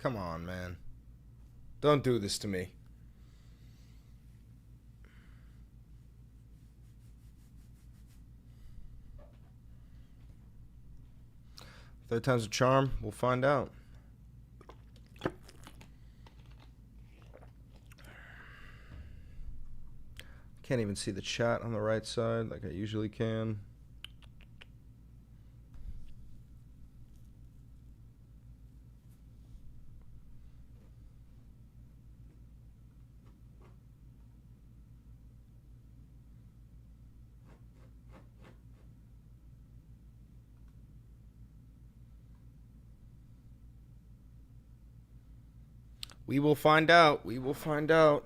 Come on, man. Don't do this to me. Third time's a charm. We'll find out. Can't even see the chat on the right side like I usually can. We will find out. We will find out.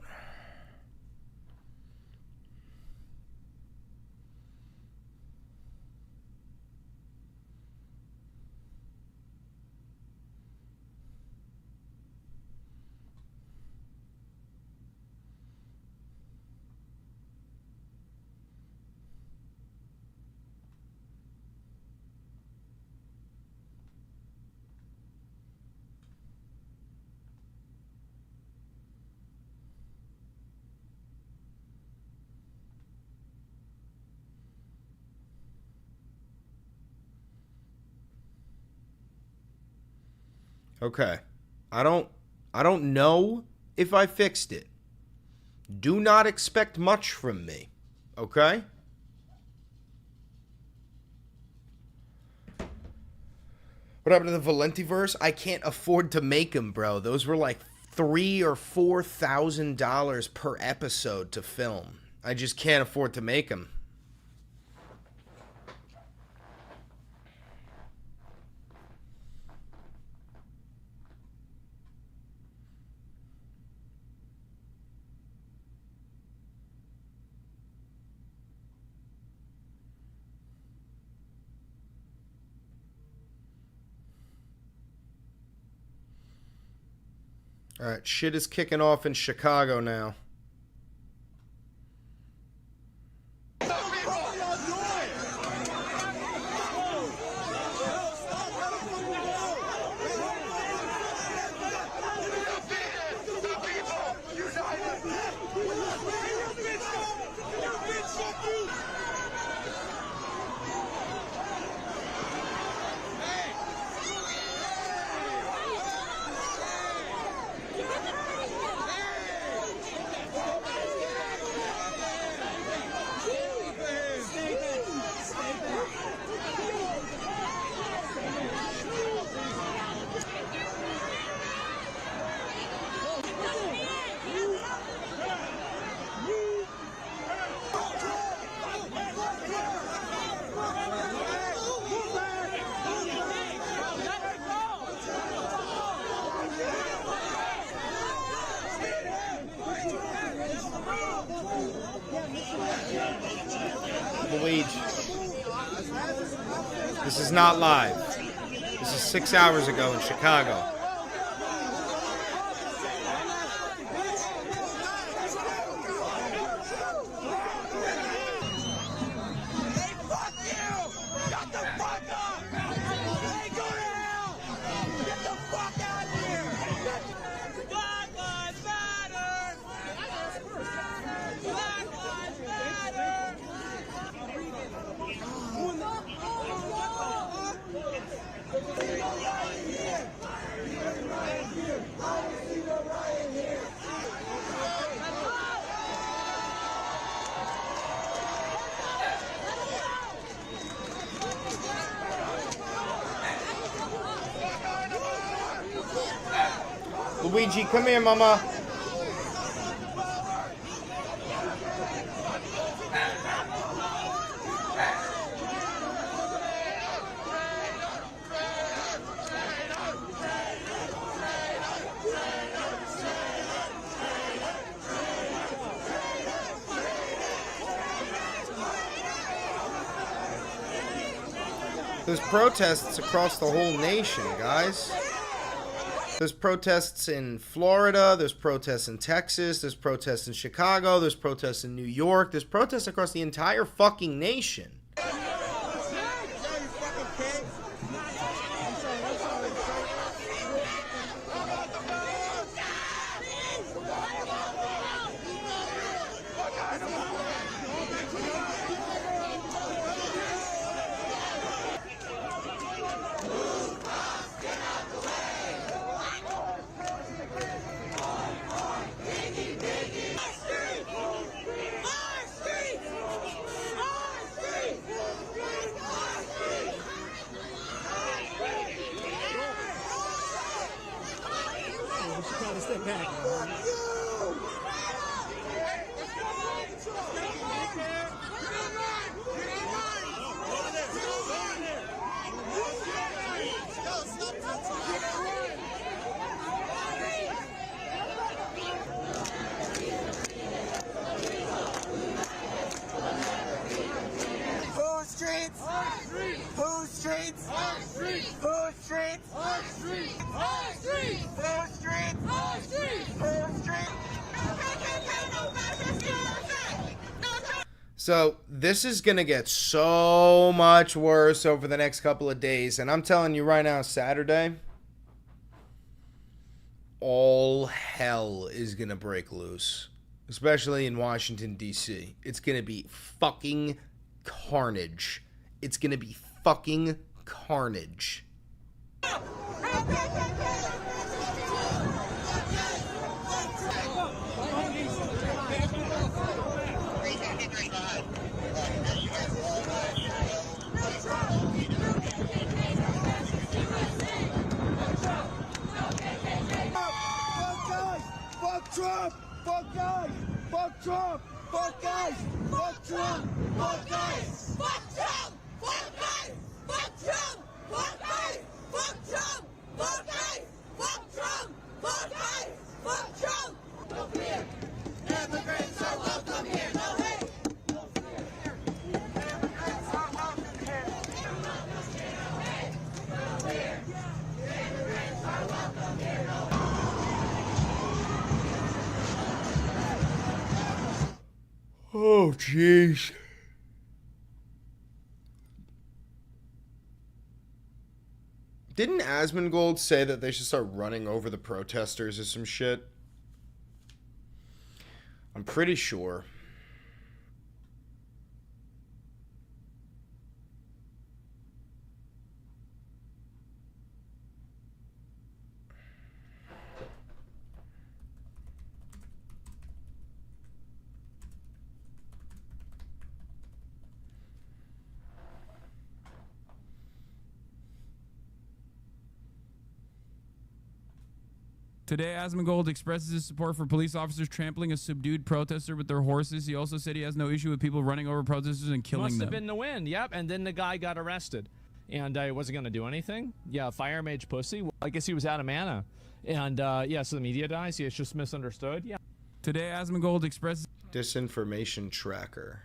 Okay. I don't know if I fixed it. Do not expect much from me. Okay? What happened to the Valentiverse? I can't afford to make them, bro. Those were like $3,000 or $4,000 per episode to film. I just can't afford to make them. All right, shit is kicking off in Chicago now. This is not live. This is 6 hours ago in Chicago. Luigi, come here, mama. There's protests across the whole nation, guys. There's protests in Florida, there's protests in Texas, there's protests in Chicago, there's protests in New York, there's protests across the entire fucking nation. Whose streets? Our streets. Whose streets? Our streets. Our streets. Whose streets? Our streets. Whose streets? So this is going to get so much worse over the next couple of days. And I'm telling you right now, Saturday, all hell is going to break loose. Especially in Washington, D.C. It's going to be fucking carnage. It's going to be fucking carnage. Fuck Trump! Fuck guys! Fuck Trump! Fuck guys! Fuck Trump! Fuck guys! Fuck Trump! Fuck guys! Fuck Trump! Fuck guys! Fuck Trump! Fuck guys! Fuck Trump! Fuck guys! Fuck Trump! No fear! Immigrants are welcome here! No hate! No fear! Immigrants are welcome here! No hate! No fear! Immigrants are welcome here! No hate! Oh, jeez. Didn't Asmongold say that they should start running over the protesters or some shit? I'm pretty sure. Today, Asmongold expresses his support for police officers trampling a subdued protester with their horses. He also said he has no issue with people running over protesters and killing them. Must have been the wind, yep. And then the guy got arrested. And he wasn't going to do anything. Yeah, fire mage pussy. Well, I guess he was out of mana. And yeah, so the media dies. Yeah, it's just misunderstood. Yeah. Today, Asmongold expresses... Disinformation tracker.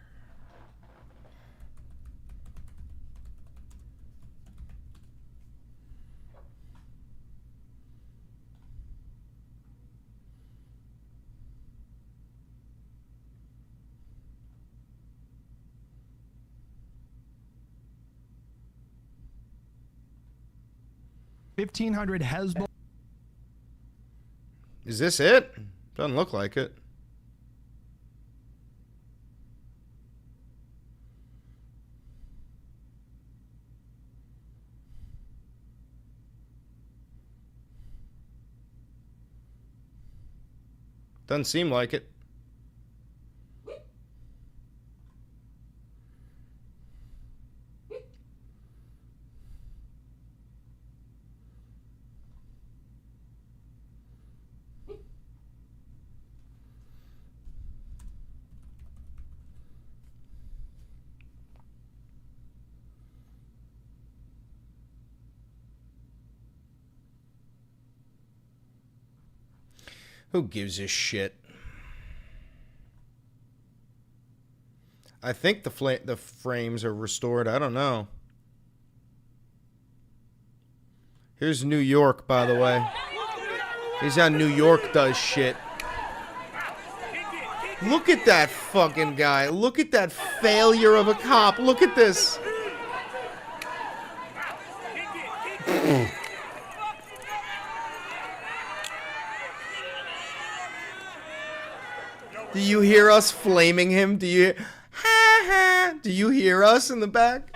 $1,500 Hezbollah. Is this it? Doesn't look like it. Doesn't seem like it. Who gives a shit? I think the frames are restored. I don't know. Here's New York, by the way. Here's how New York does shit. Look at that fucking guy. Look at that failure of a cop. Look at this. Do you hear us flaming him? Do you... Ha ha! Do you hear us in the back?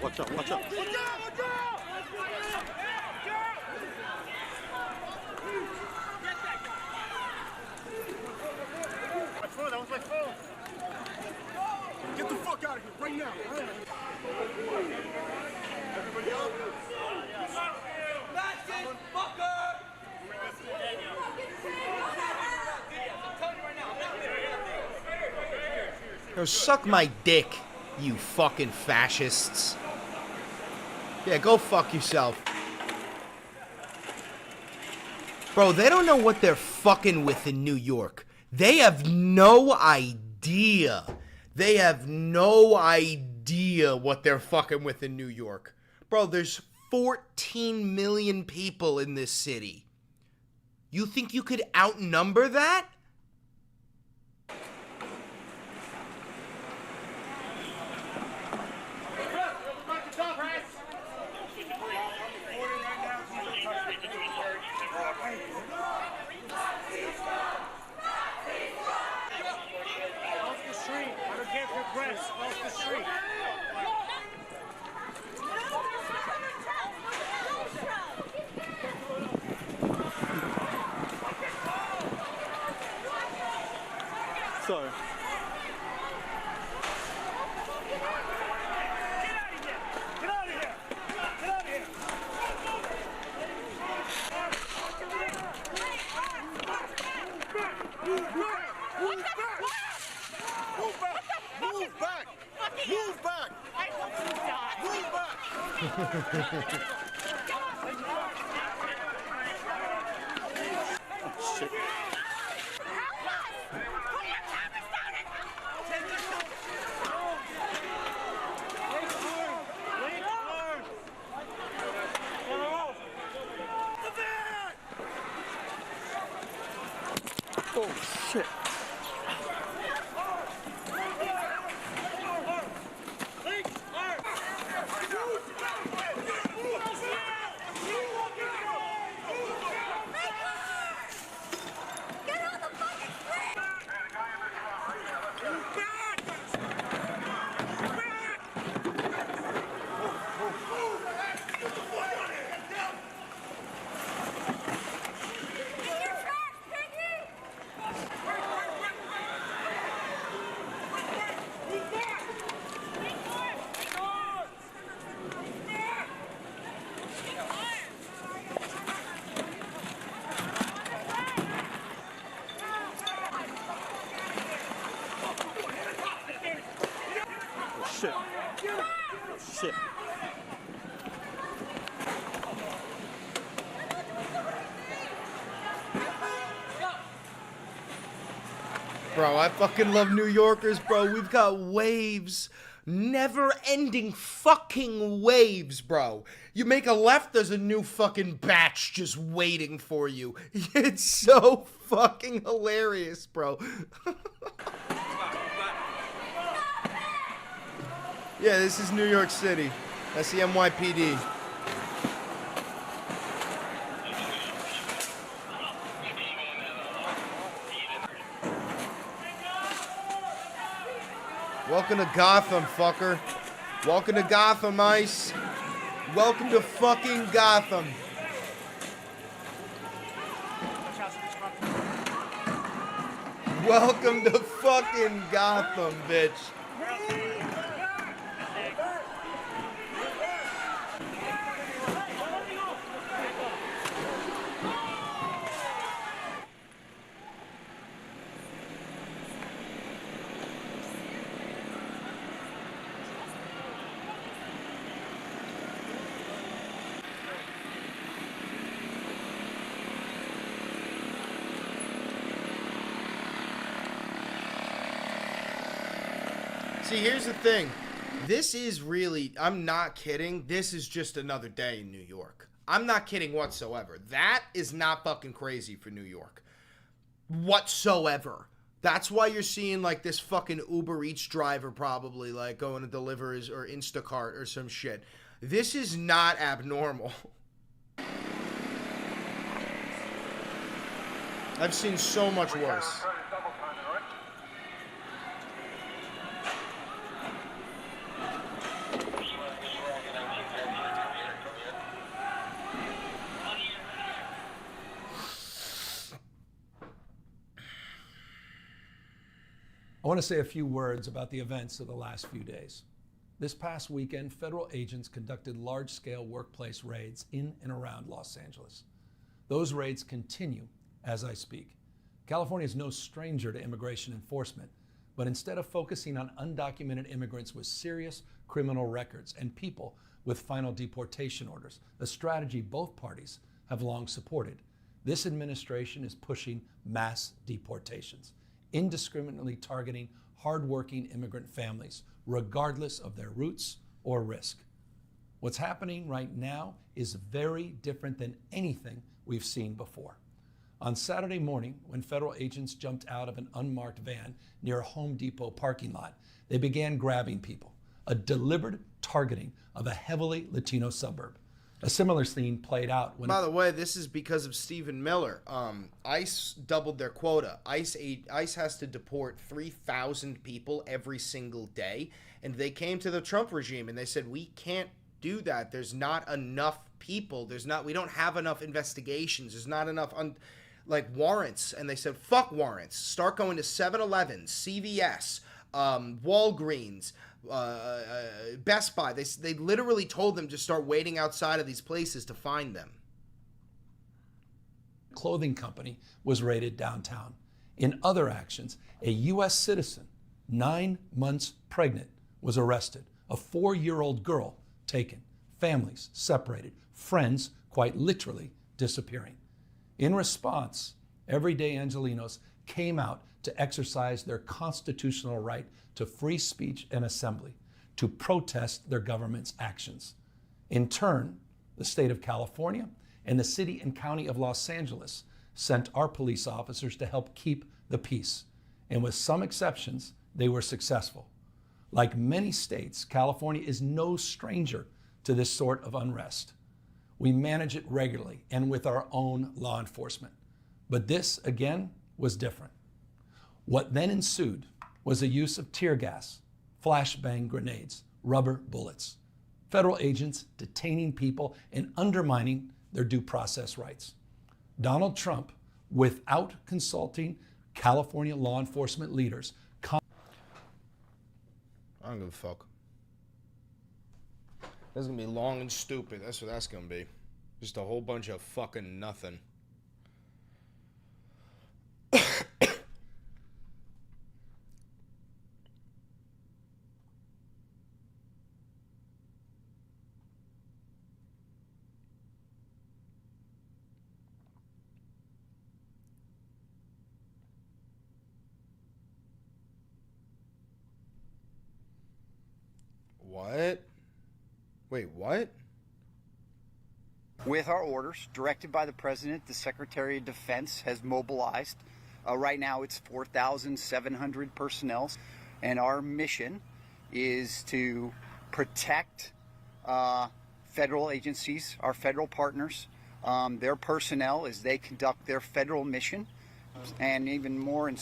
Watch out, watch out. my phone. Get the fuck out of here right now. Everybody up? Basket, fucker! Yo, suck my dick, you fucking fascists. Yeah, go fuck yourself. Bro, they don't know what they're fucking with in New York. They have no idea. They have no idea what they're fucking with in New York. Bro, there's 14 million people in this city. You think you could outnumber that? Sorry. Get out of here! Get out of here! Move back! Move back! Move back! Oh, shit. Oh, shit. Shit. Shit. Bro, I fucking love New Yorkers, bro. We've got waves. Never-ending fucking waves, bro. You make a left, there's a new fucking batch just waiting for you. It's so fucking hilarious, bro. Yeah, this is New York City. That's the NYPD. Welcome to Gotham, fucker. Welcome to Gotham, Ice. Welcome to fucking Gotham. Welcome to fucking Gotham, bitch. See, here's the thing. This is really, I'm not kidding. This is just another day in New York. I'm not kidding whatsoever. That is not fucking crazy for New York. Whatsoever. That's why you're seeing like this fucking Uber Eats driver probably like going to deliver his, or Instacart or some shit. This is not abnormal. I've seen so much worse. want to say a few words about the events of the last few days. This past weekend, federal agents conducted large-scale workplace raids in and around Los Angeles. Those raids continue as I speak. California is no stranger to immigration enforcement, but instead of focusing on undocumented immigrants with serious criminal records and people with final deportation orders, a strategy both parties have long supported, this administration is pushing mass deportations, indiscriminately targeting hardworking immigrant families, regardless of their roots or risk. What's happening right now is very different than anything we've seen before. On Saturday morning, when federal agents jumped out of an unmarked van near a Home Depot parking lot, they began grabbing people, a deliberate targeting of a heavily Latino suburb. A similar scene played out when... By the way, this is because of Stephen Miller. ICE doubled their quota. ICE has to deport 3,000 people every single day, and they came to the Trump regime and they said, we can't do that. There's not enough people. We don't have enough investigations. There's not enough warrants. And they said, fuck warrants. Start going to 7-Elevens, CVS, Walgreens, Best Buy. They literally told them to start waiting outside of these places to find them. Clothing company was raided downtown. In other actions, a U.S. citizen, 9 months pregnant, was arrested. A 4-year-old girl taken. Families separated. Friends quite literally disappearing. In response, everyday Angelenos came out to exercise their constitutional right to free speech and assembly, to protest their government's actions. In turn, the state of California and the city and county of Los Angeles sent our police officers to help keep the peace. And with some exceptions, they were successful. Like many states, California is no stranger to this sort of unrest. We manage it regularly and with our own law enforcement. But this, again, was different. What then ensued was the use of tear gas, flashbang grenades, rubber bullets, federal agents detaining people and undermining their due process rights. Donald Trump, without consulting California law enforcement leaders, I don't give a fuck. That's gonna be long and stupid. That's what that's gonna be. Just a whole bunch of fucking nothing. What? Wait, what? With our orders, directed by the President, the Secretary of Defense has mobilized. Right now it's 4,700 personnel, and our mission is to protect federal agencies, our federal partners, their personnel as they conduct their federal mission, and even more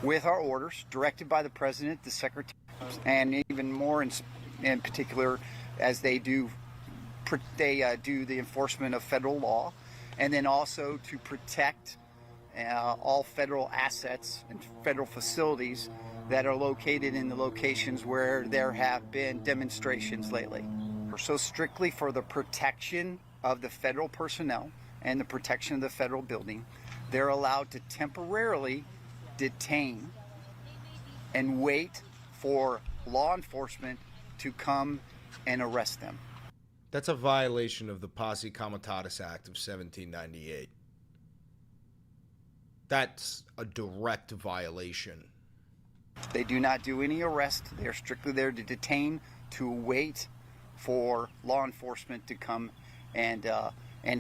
with our orders, directed by the President, the Secretary, and even more in particular as they do the enforcement of federal law, and then also to protect all federal assets and federal facilities that are located in the locations where there have been demonstrations lately. So strictly for the protection of the federal personnel and the protection of the federal building, they're allowed to temporarily detain and wait for law enforcement to come and arrest them. That's a violation of the Posse Comitatus Act of 1798. That's a direct violation. They do not do any arrest. They're strictly there to detain, to wait for law enforcement to come and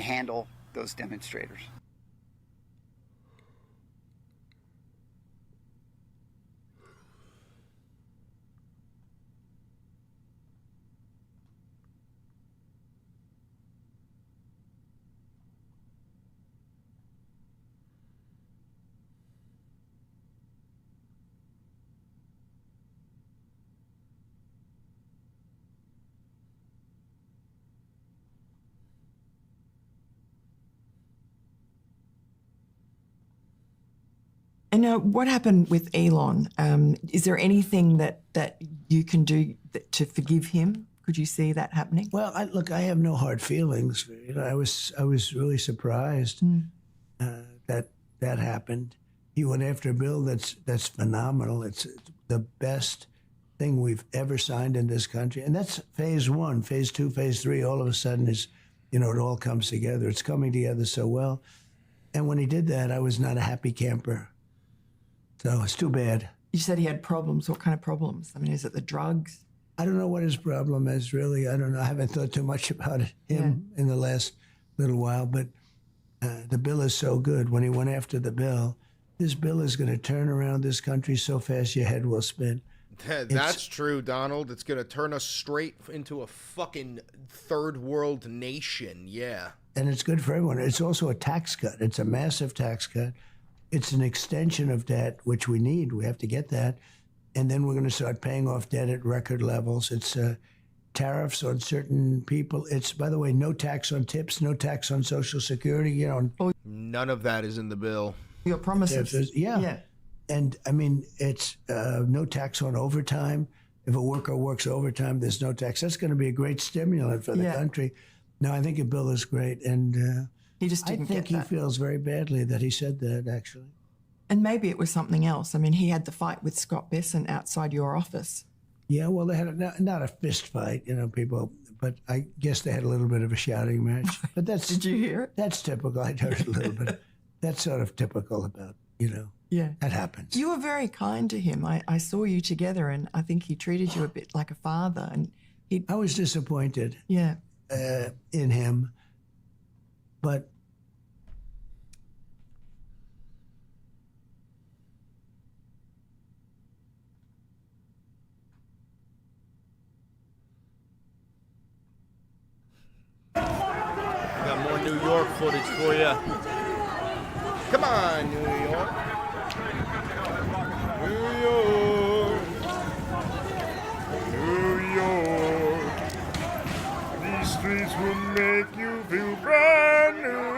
handle those demonstrators. And what happened with Elon? Is there anything that you can do to forgive him? Could you see that happening? Well, look, I have no hard feelings. You know, I was really surprised that happened. He went after a bill that's phenomenal. It's the best thing we've ever signed in this country, and that's phase one. Phase two, phase three. All of a sudden, is it all comes together. It's coming together so well. And when he did that, I was not a happy camper. So it's too bad. You said he had problems. What kind of problems? I mean, is it the drugs? I don't know what his problem is, really. I don't know. I haven't thought too much about him in the last little while, but the bill is so good. When he went after the bill, this bill is going to turn around this country so fast your head will spin. That's true, Donald. It's going to turn us straight into a fucking third world nation. Yeah. And it's good for everyone. It's also a tax cut. It's a massive tax cut. It's an extension of debt, which we need. We have to get that. And then we're going to start paying off debt at record levels. It's tariffs on certain people. It's, by the way, no tax on tips, no tax on Social Security. None of that is in the bill. Your promises. Yeah. And, I mean, it's no tax on overtime. If a worker works overtime, there's no tax. That's going to be a great stimulant for the country. No, I think a bill is great. And he just didn't I think he feels very badly that he said that, actually. And maybe it was something else. I mean, he had the fight with Scott Besson outside your office. Yeah, well, they had not a fist fight, people, but I guess they had a little bit of a shouting match. But that's Did you hear it? That's typical. I heard it a little bit. That's sort of typical about, Yeah. that happens. You were very kind to him. I saw you together, and I think he treated you a bit like a father. And I was disappointed yeah. In him, but Got more New York footage for you. Come on, New York. New York. New York. These streets will make you feel brand new.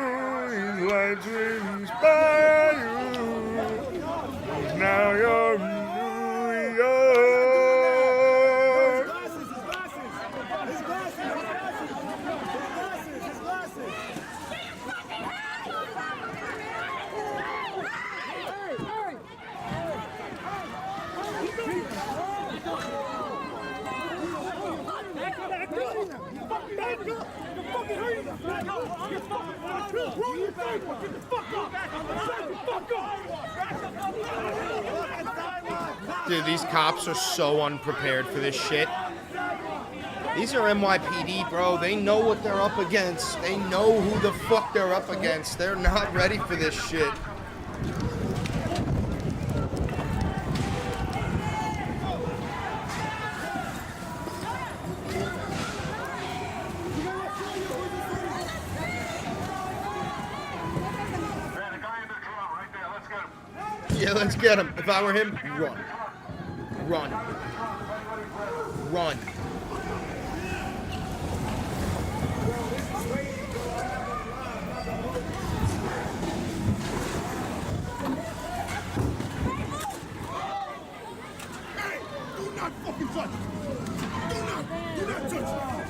These lights will inspire you. 'Cause now you're in New York. Dude, these cops are so unprepared for this shit. These are NYPD, bro. They know what they're up against. They know who the fuck they're up against. They're not ready for this shit. Yeah, let's get him. If I were him, run. Run. Run. Hey, do not fucking touch it. Do not touch it.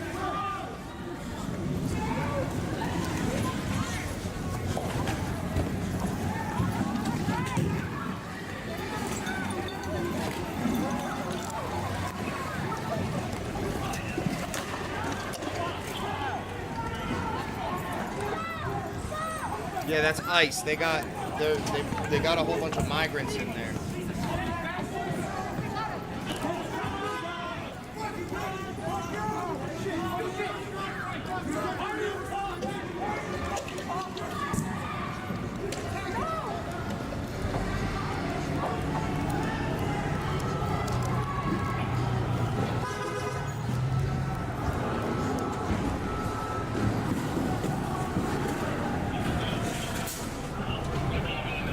Yeah, that's ICE. They got a whole bunch of migrants in there.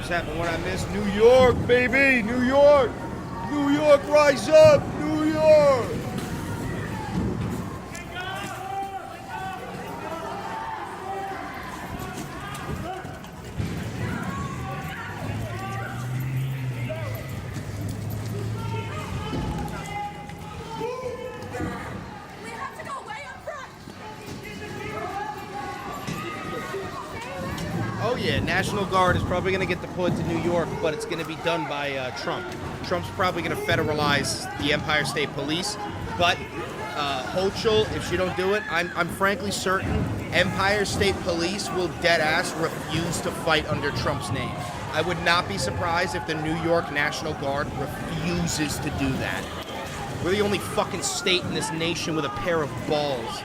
What's happening? What I missed? New York, baby! New York! New York, rise up! New York! Yeah, National Guard is probably going to get deployed to New York, but it's going to be done by Trump. Trump's probably going to federalize the Empire State Police, but Hochul, if she don't do it, I'm frankly certain Empire State Police will dead-ass refuse to fight under Trump's name. I would not be surprised if the New York National Guard refuses to do that. We're the only fucking state in this nation with a pair of balls.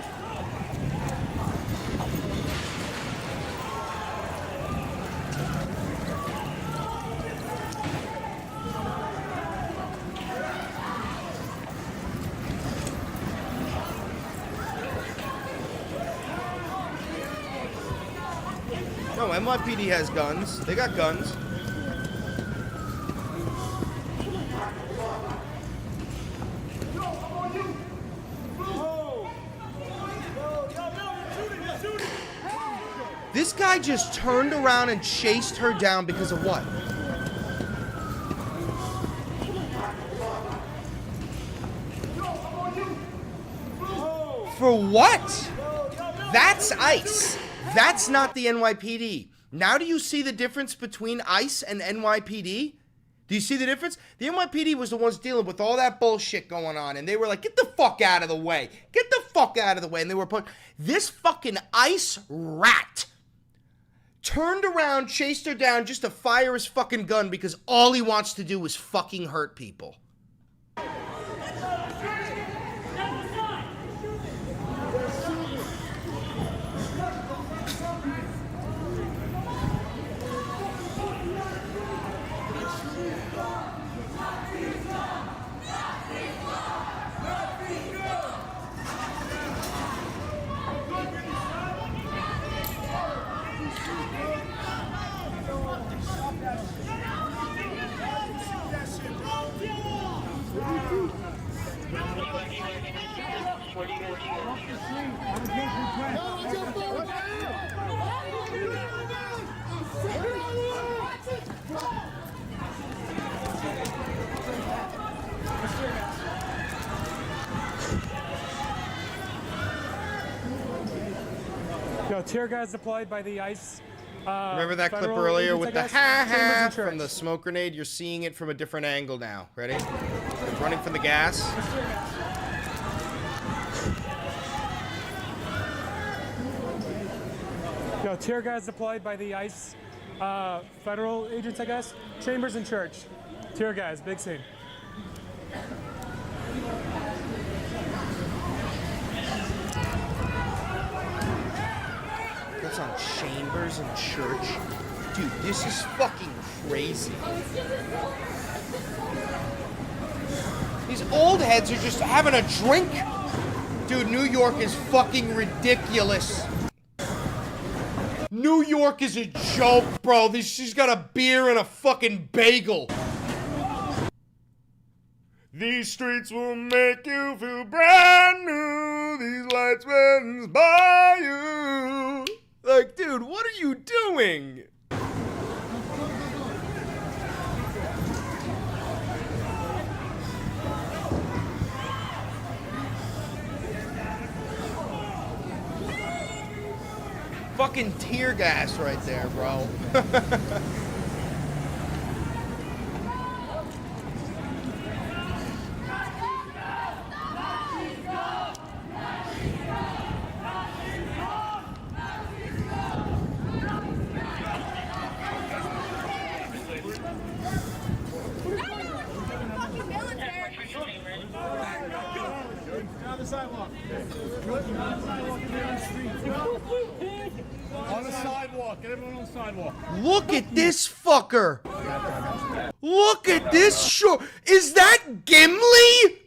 No, NYPD has guns. They got guns. This guy just turned around and chased her down because of what? For what? That's ICE. That's not the NYPD. Now do you see the difference between ICE and NYPD? Do you see the difference? The NYPD was the ones dealing with all that bullshit going on, and they were like, get the fuck out of the way. Get the fuck out of the way. And they were put, this fucking ICE rat turned around, chased her down just to fire his fucking gun because all he wants to do is fucking hurt people. Yo, tear gas deployed by the ICE. Remember that clip earlier with the ha-ha from the smoke grenade? You're seeing it from a different angle now. Ready? They're running from the gas. Yo, tear gas deployed by the ICE federal agents, I guess. Chambers and church. Tear gas, big scene. That's on Chambers and church. Dude, this is fucking crazy. These old heads are just having a drink. Dude, New York is fucking ridiculous. New York is a joke, bro. She's got a beer and a fucking bagel. These streets will make you feel brand new. These lights went by you. Like, dude, what are you doing? Fucking tear gas right there, bro. On the sidewalk. Get everyone on the sidewalk. Look at this fucker. Look at this short. Is that Gimli?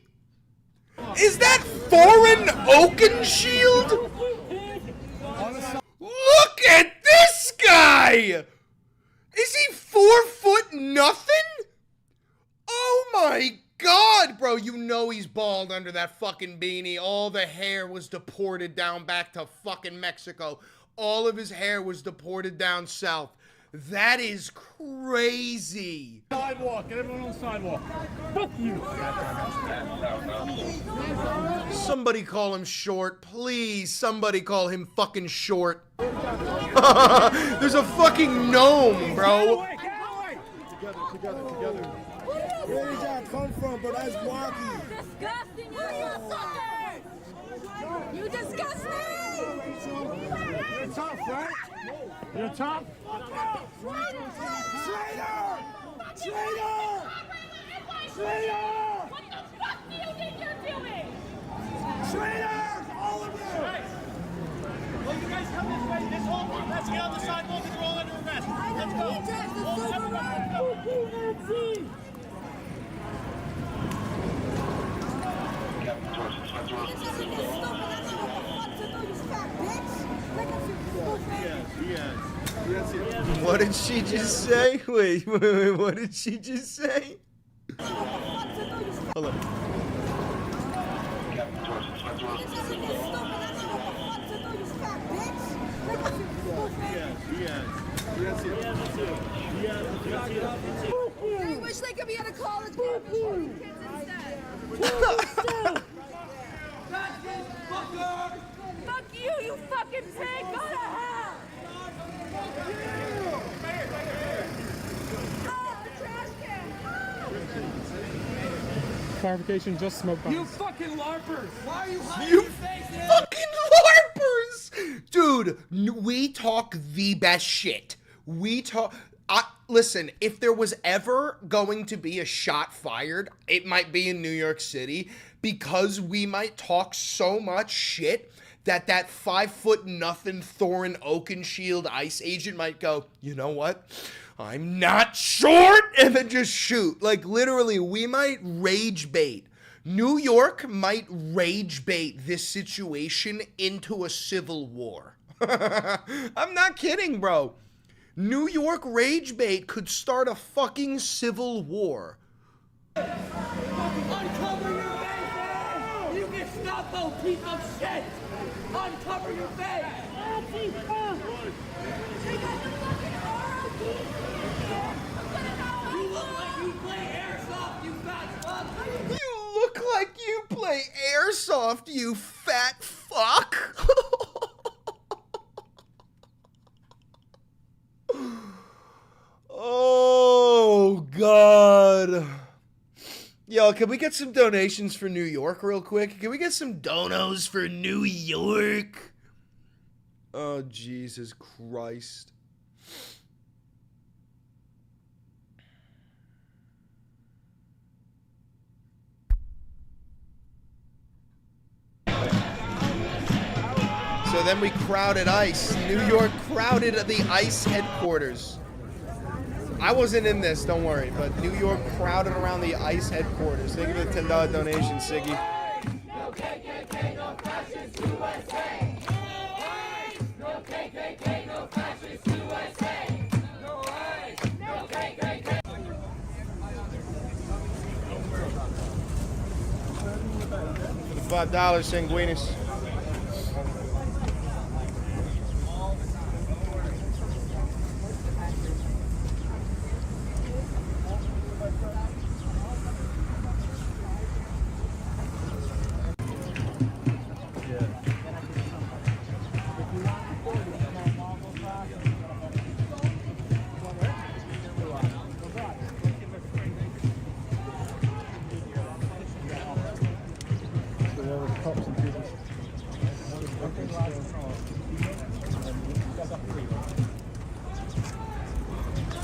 Is that foreign Oakenshield? Look at this guy. Is he 4 foot nothing? Oh my God, bro. You know he's bald under that fucking beanie. All the hair was deported down back to fucking Mexico. All of his hair was deported down south. That is crazy. Sidewalk. Get everyone on the sidewalk. Fuck you. Somebody call him short. Please, somebody call him fucking short. There's a fucking gnome, bro. Together. Where did y'all come from, bro? That's wonky. Disgusting, you disgust me! You're tough, right? You're tough? Traitor! What the fuck do you think you're doing? Traitors! All of you! Well, you guys come this way. This whole group. Let's get on the sidewalk and we're all under arrest. Let's go. What did she just say? Wait, what did she just say? Hold on. I wish they could be at a college campus kids instead. Fuck you, you fucking pig! Go to hell! Trash can! Clarification, just smoke bombs. You fucking LARPers. Why are you hiding You your faces? fucking LARPers! Dude, we talk the best shit. Listen, if there was ever going to be a shot fired, it might be in New York City, because we might talk so much shit that 5'0" Thorin Oakenshield ice agent might go, you know what? I'm not short, and then just shoot. Like, literally, we might rage bait. New York might rage bait this situation into a civil war. I'm not kidding, bro. New York rage bait could start a fucking civil war. Uncover your face! You Gestapo piece of shit! Uncover your face! You look like you play airsoft, you fat fuck! You look like you play airsoft, you fat fuck. Oh, God. Yo, can we get some donations for New York real quick? Can we get some donos for New York? Oh, Jesus Christ. So then we crowded ICE. New York crowded the ICE headquarters. I wasn't in this, don't worry, but New York crowded around the ICE headquarters. Thank you for the $10 donation, Siggy. No KKK, no fascist USA! No KKK, no fascist USA! No ICE! No KKK! $5, Sanguinis.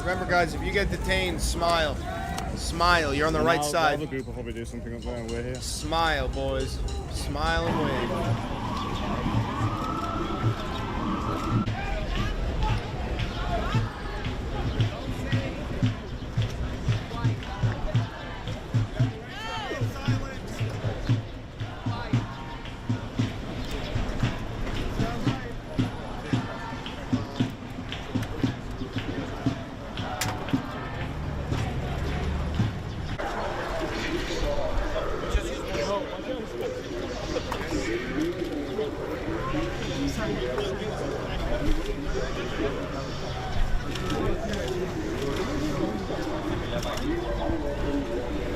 Remember, guys, if you get detained, smile. Smile. You're on the right side. The other group will probably do something up there and we're here. Smile, boys. Smile and wave.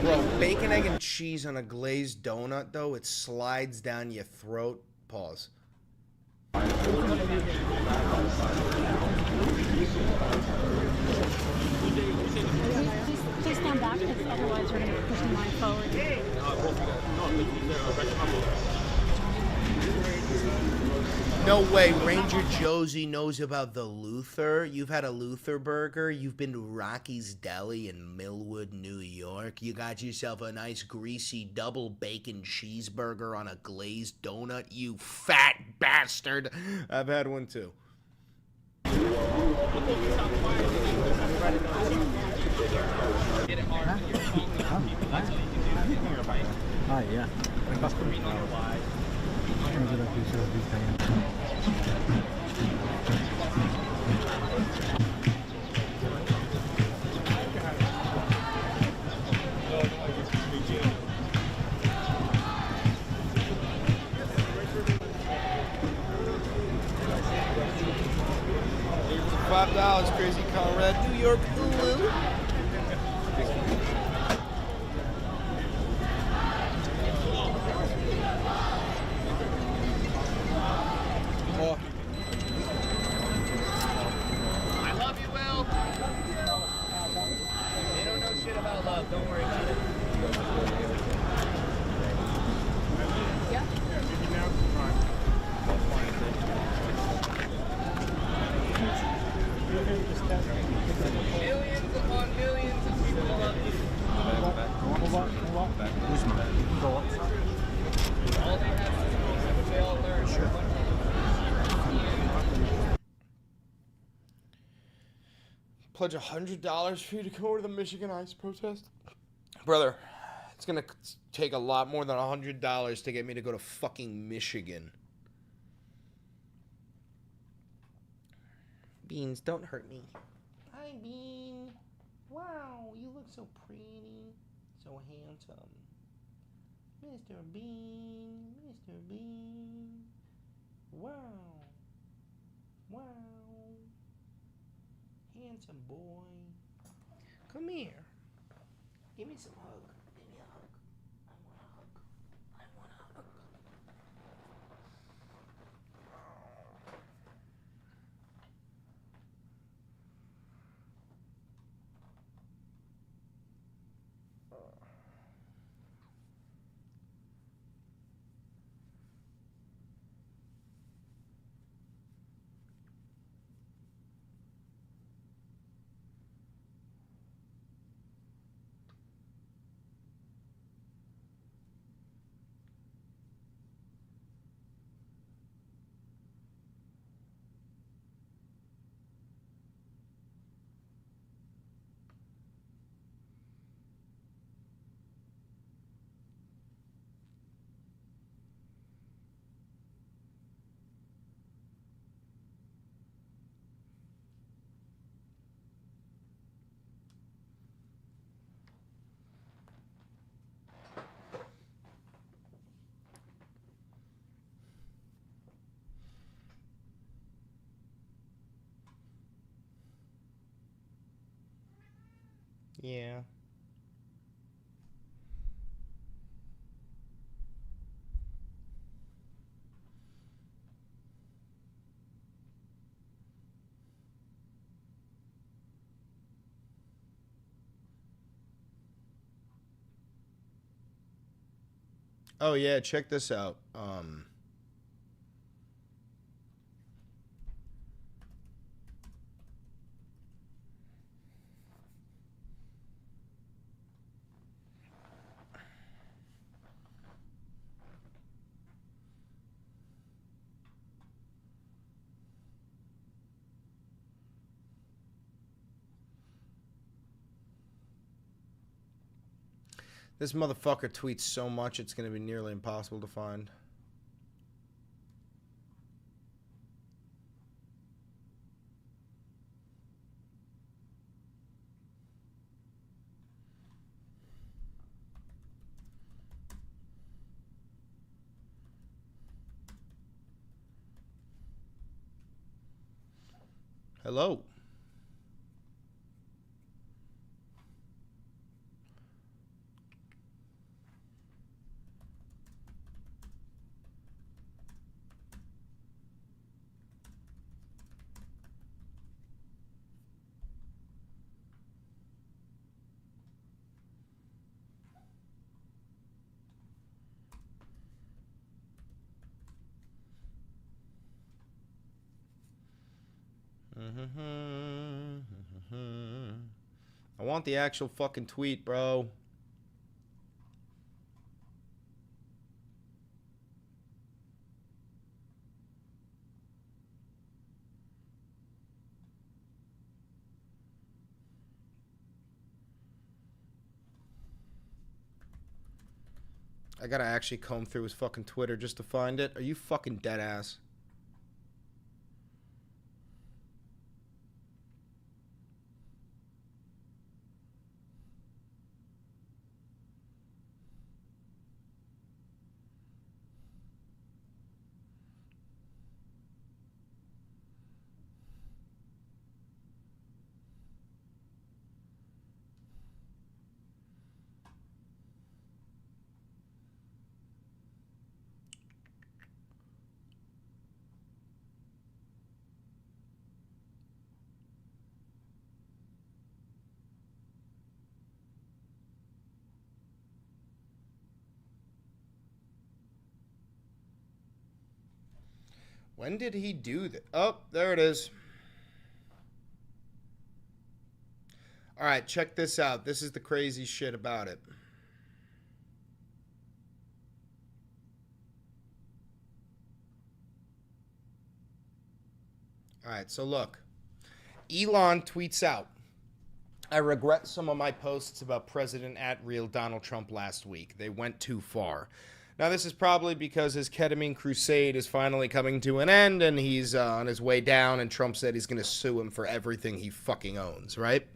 Bro, bacon, egg, and cheese on a glazed donut, though, it slides down your throat. Pause. Please stand back, because otherwise we're going to push the line forward. No way, Ranger Josie knows about the Luther. You've had a Luther burger. You've been to Rocky's Deli in Millwood, New York. You got yourself a nice greasy double bacon cheeseburger on a glazed donut, you fat bastard. I've had one too. Yeah. $5, Crazy Conrad, New York. Ooh. I love you, Will. They don't know shit about love. Don't worry about it. Millions upon millions of people love you. All they have to do is what they all learn. Pledge $100 for you to go to the Michigan ICE protest? Brother, it's gonna take a lot more than $100 to get me to go to fucking Michigan. Beans, don't hurt me. Hi, Bean. Wow, you look so pretty. So handsome. Mr. Bean. Mr. Bean. Wow. Wow. Handsome boy. Come here. Give me some hug. Give me a hug. I want a hug. I want a hug. Yeah. Oh yeah, check this out. This motherfucker tweets so much it's going to be nearly impossible to find. Hello. I want the actual fucking tweet, bro. I gotta actually comb through his fucking Twitter just to find it. Are you fucking dead ass? When did he do that? Oh, there it is. All right, check this out. This is the crazy shit about it. All right, so look. Elon tweets out, I regret some of my posts about President at real Donald Trump last week. They went too far. Now, this is probably because his ketamine crusade is finally coming to an end and he's on his way down, and Trump said he's going to sue him for everything he fucking owns, right?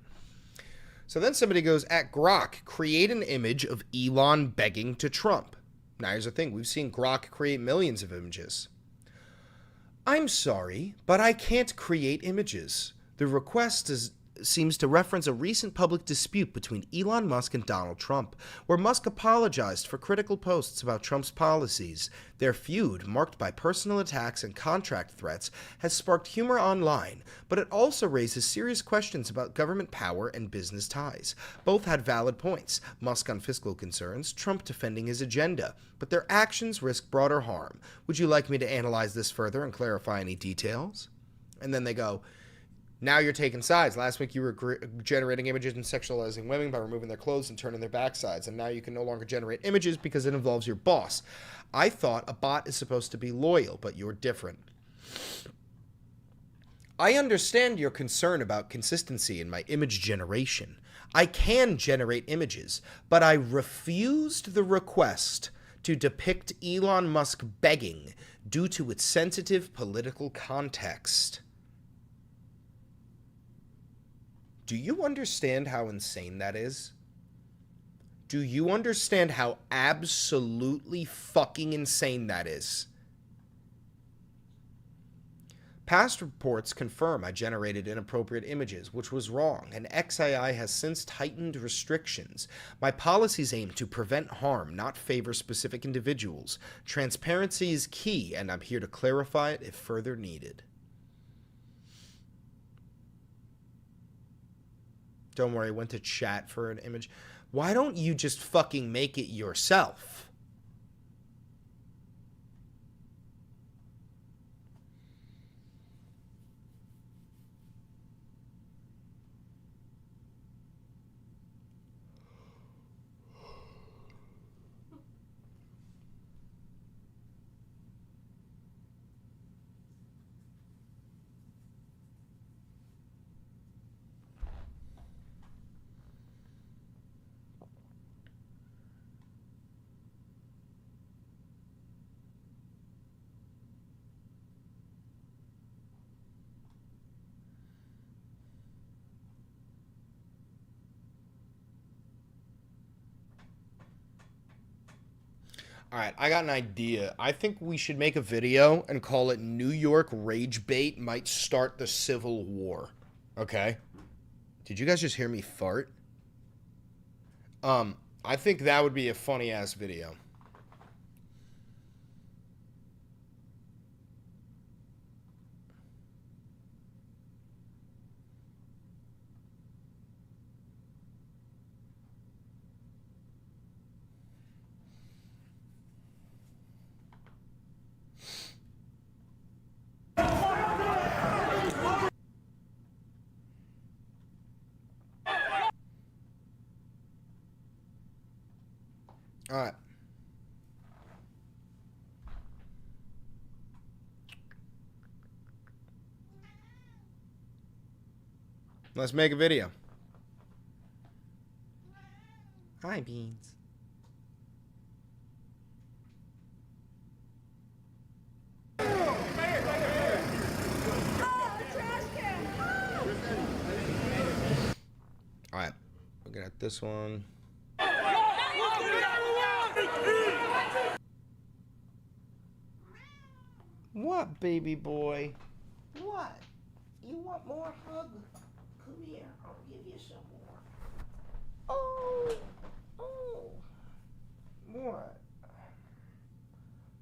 So then somebody goes, at Grok, create an image of Elon begging to Trump. Now, here's the thing. We've seen Grok create millions of images. I'm sorry, but I can't create images. The request seems to reference a recent public dispute between Elon Musk and Donald Trump, where Musk apologized for critical posts about Trump's policies. Their feud, marked by personal attacks and contract threats, has sparked humor online, but it also raises serious questions about government power and business ties. Both had valid points, Musk on fiscal concerns, Trump defending his agenda, but their actions risk broader harm. Would you like me to analyze this further and clarify any details? And then they go, now you're taking sides. Last week you were generating images and sexualizing women by removing their clothes and turning their backsides. And now you can no longer generate images because it involves your boss. I thought a bot is supposed to be loyal, but you're different. I understand your concern about consistency in my image generation. I can generate images, but I refused the request to depict Elon Musk begging due to its sensitive political context. Do you understand how insane that is? Do you understand how absolutely fucking insane that is? Past reports confirm I generated inappropriate images, which was wrong, and XAI has since tightened restrictions. My policies aim to prevent harm, not favor specific individuals. Transparency is key, and I'm here to clarify it if further needed. Don't worry, I went to chat for an image. Why don't you just fucking make it yourself? All right, I got an idea. I think we should make a video and call it New York Rage Bait Might Start the Civil War. Okay? Did you guys just hear me fart? I think that would be a funny-ass video. All right. Let's make a video. Hi, Beans. All right, looking at this one. What, baby boy? What? You want more hug? Come here, I'll give you some more. Oh, oh. What?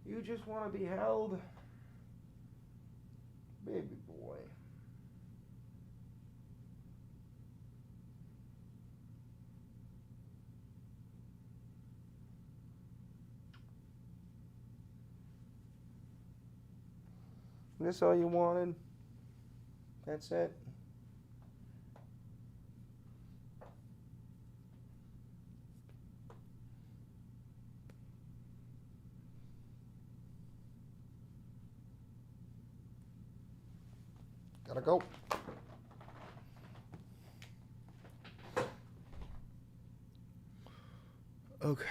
You just want to be held? Baby boy. This all you wanted? That's it? Gotta go. Okay.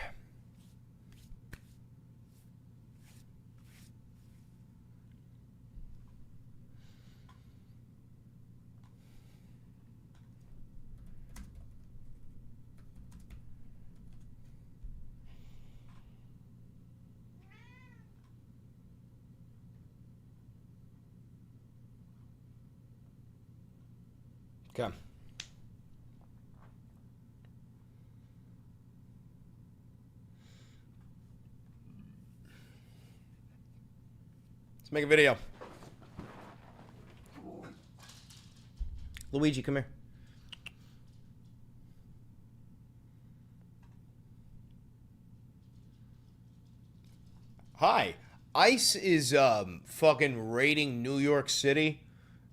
Okay. Let's make a video. Luigi, come here. Hi. ICE is fucking raiding New York City.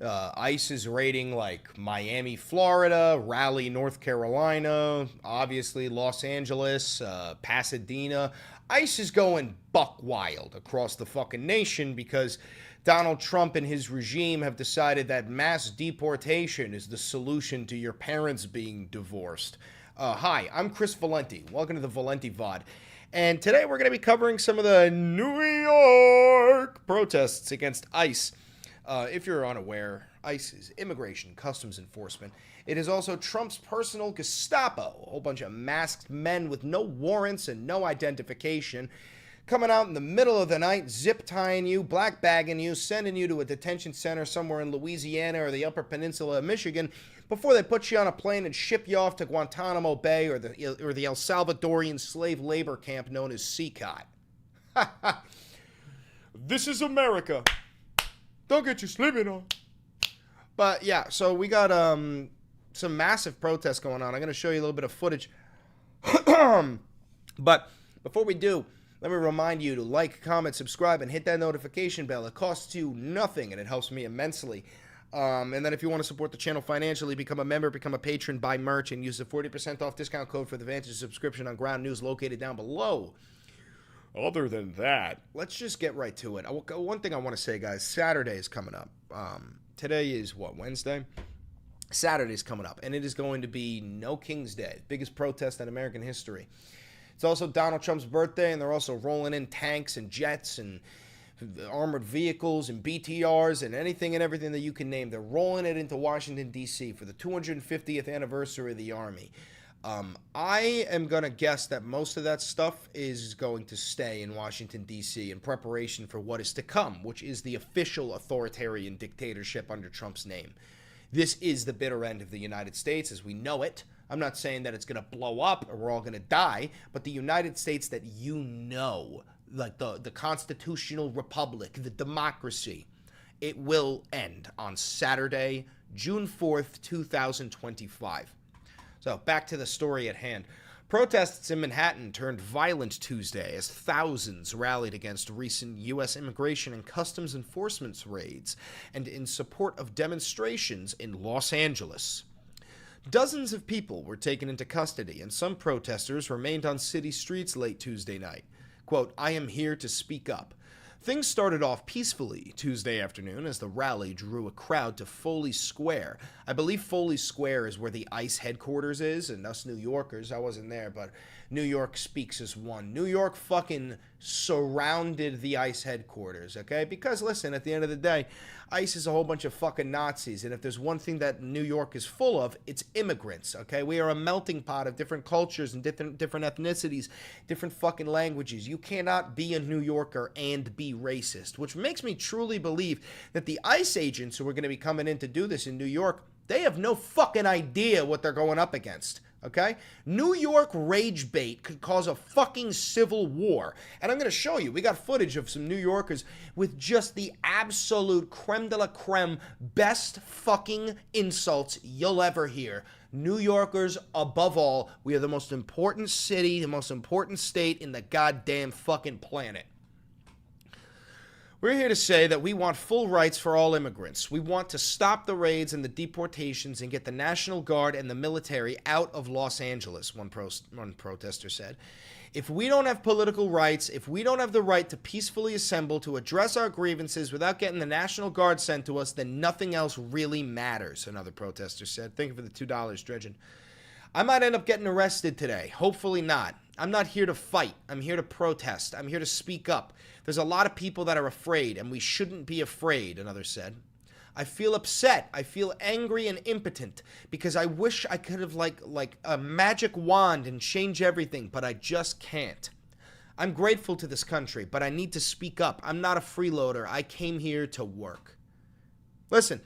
ICE is raiding like Miami, Florida, Raleigh, North Carolina, obviously Los Angeles, Pasadena. ICE is going buck wild across the fucking nation because Donald Trump and his regime have decided that mass deportation is the solution to your parents being divorced. Hi, I'm Chris Valenti. Welcome to the Valenti VOD. And today we're going to be covering some of the New York protests against ICE. If you're unaware, ICE is Immigration Customs Enforcement. It is also Trump's personal Gestapo, a whole bunch of masked men with no warrants and no identification, coming out in the middle of the night, zip tying you, black bagging you, sending you to a detention center somewhere in Louisiana or the Upper Peninsula of Michigan before they put you on a plane and ship you off to Guantanamo Bay or the El Salvadorian slave labor camp known as CCOT. This is America. Don't get you sleeping on. But yeah, so we got some massive protests going on. I'm going to show you a little bit of footage. But before we do, let me remind you to like, comment, subscribe, and hit that notification bell. It costs you nothing, and it helps me immensely. And then if you want to support the channel financially, become a member, become a patron, buy merch, and use the 40% off discount code for the Vantage subscription on Ground News located down below. Other than that, let's just get right to it. One thing I want to say, guys, Saturday is coming up. Today is, what, Wednesday? Saturday is coming up, and it is going to be No King's Day, biggest protest in American history. It's also Donald Trump's birthday, and they're also rolling in tanks and jets and armored vehicles and BTRs and anything and everything that you can name. They're rolling it into Washington, D.C. for the 250th anniversary of the Army. I am going to guess that most of that stuff is going to stay in Washington, D.C. in preparation for what is to come, which is the official authoritarian dictatorship under Trump's name. This is the bitter end of the United States as we know it. I'm not saying that it's going to blow up or we're all going to die, but the United States that you know, like the constitutional republic, the democracy, it will end on Saturday, June 4th, 2025. So back to the story at hand. Protests in Manhattan turned violent Tuesday as thousands rallied against recent U.S. Immigration and Customs Enforcement raids and in support of demonstrations in Los Angeles. Dozens of people were taken into custody, and some protesters remained on city streets late Tuesday night. Quote, "I am here to speak up." Things started off peacefully Tuesday afternoon as the rally drew a crowd to Foley Square. I believe Foley Square is where the ICE headquarters is, and us New Yorkers, I wasn't there, but New York speaks as one. New York fucking surrounded the ICE headquarters, okay? Because, listen, at the end of the day, ICE is a whole bunch of fucking Nazis, and if there's one thing that New York is full of, it's immigrants, okay? We are a melting pot of different cultures and different ethnicities, different fucking languages. You cannot be a New Yorker and be racist, which makes me truly believe that the ICE agents who are going to be coming in to do this in New York, they have no fucking idea what they're going up against. Okay? New York rage bait could cause a fucking civil war. And I'm going to show you. We got footage of some New Yorkers with just the absolute creme de la creme best fucking insults you'll ever hear. New Yorkers, above all, we are the most important city, the most important state in the goddamn fucking planet. We're here to say that we want full rights for all immigrants. We want to stop the raids and the deportations and get the National Guard and the military out of Los Angeles, one protester said. If we don't have political rights, if we don't have the right to peacefully assemble to address our grievances without getting the National Guard sent to us, then nothing else really matters, another protester said. Thank you for the $2, Dredgen. I might end up getting arrested today. Hopefully not. I'm not here to fight. I'm here to protest. I'm here to speak up. There's a lot of people that are afraid, and we shouldn't be afraid, another said. I feel upset. I feel angry and impotent because I wish I could have like a magic wand and change everything, but I just can't. I'm grateful to this country, but I need to speak up. I'm not a freeloader. I came here to work. Listen,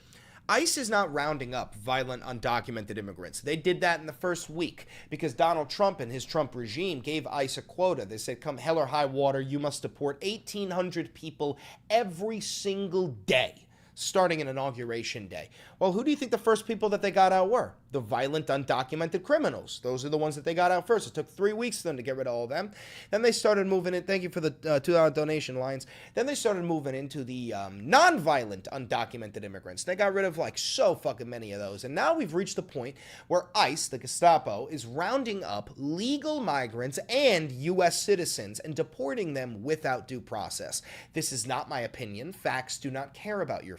ICE is not rounding up violent, undocumented immigrants. They did that in the first week because Donald Trump and his Trump regime gave ICE a quota. They said, come hell or high water, you must deport 1,800 people every single day, starting in Inauguration Day. Well, who do you think the first people that they got out were? The violent, undocumented criminals. Those are the ones that they got out first. It took 3 weeks for them to get rid of all of them. Then they started moving in. Thank you for the $2 donation, Lions. Then they started moving into the non-violent, undocumented immigrants. They got rid of like so fucking many of those. And now we've reached the point where ICE, the Gestapo, is rounding up legal migrants and U.S. citizens and deporting them without due process. This is not my opinion. Facts do not care about your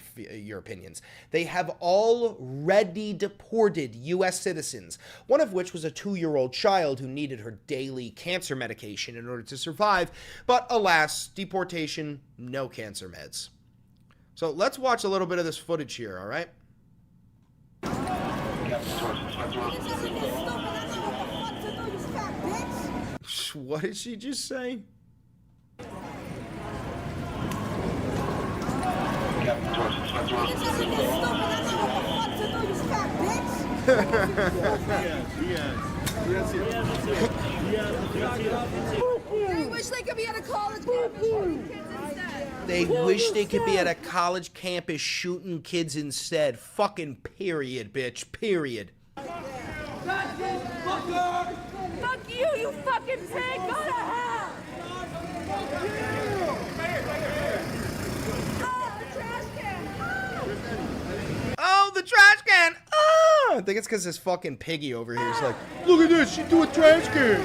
opinions. They have already deported U.S. citizens, one of which was a 2-year-old child who needed her daily cancer medication in order to survive. But alas, deportation, no cancer meds. So let's watch a little bit of this footage here, all right? What did she just say? They wish they could be at a college campus. They wish they could be at a college campus shooting kids instead. Fucking period, bitch. Period. Fuck you, you fucking pig! Go to hell! Oh, the trash can! Oh! I think it's because this fucking piggy over here is like, look at this, she threw a trash can!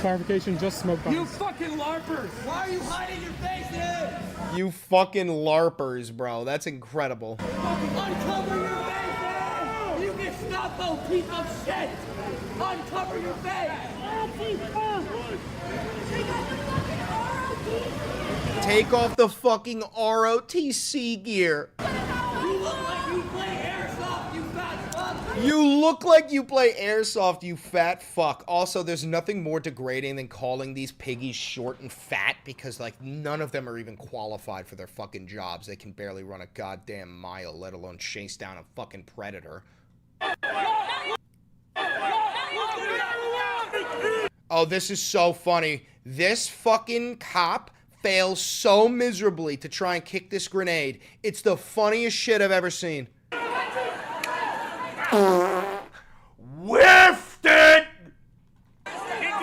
Clarification, just smoke bombs. You fucking LARPers! Why are you hiding your faces? You fucking LARPers, bro. That's incredible. Uncover your faces! You Gestapo piece of shit! Uncover your face! Take off the fucking ROTC gear. You look like you play airsoft, You look like you play airsoft, you you fat fuck! fat fuck. Also, there's nothing more degrading than calling these piggies short and fat because, like, none of them are even qualified for their fucking jobs. They can barely run a goddamn mile, let alone chase down a fucking predator. Oh, this is so funny. This fucking cop fails so miserably to try and kick this grenade. It's the funniest shit I've ever seen. Whiffed it!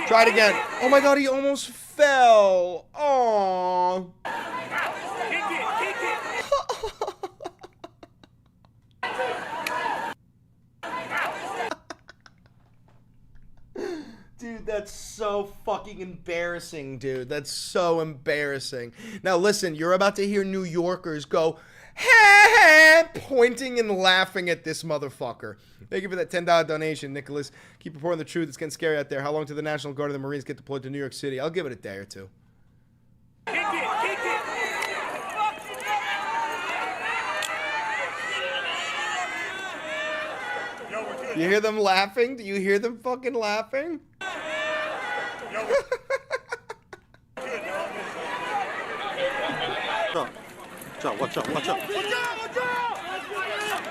Try it again. Oh my god, he almost fell. Aww. Dude, that's so fucking embarrassing, dude. That's so embarrassing. Now, listen, you're about to hear New Yorkers go, hey, pointing and laughing at this motherfucker. Thank you for that $10 donation, Nicholas. Keep reporting the truth. It's getting scary out there. How long till the National Guard and the Marines get deployed to New York City? I'll give it a day or two. Kick it. You hear them laughing? Do you hear them fucking laughing? Watch out.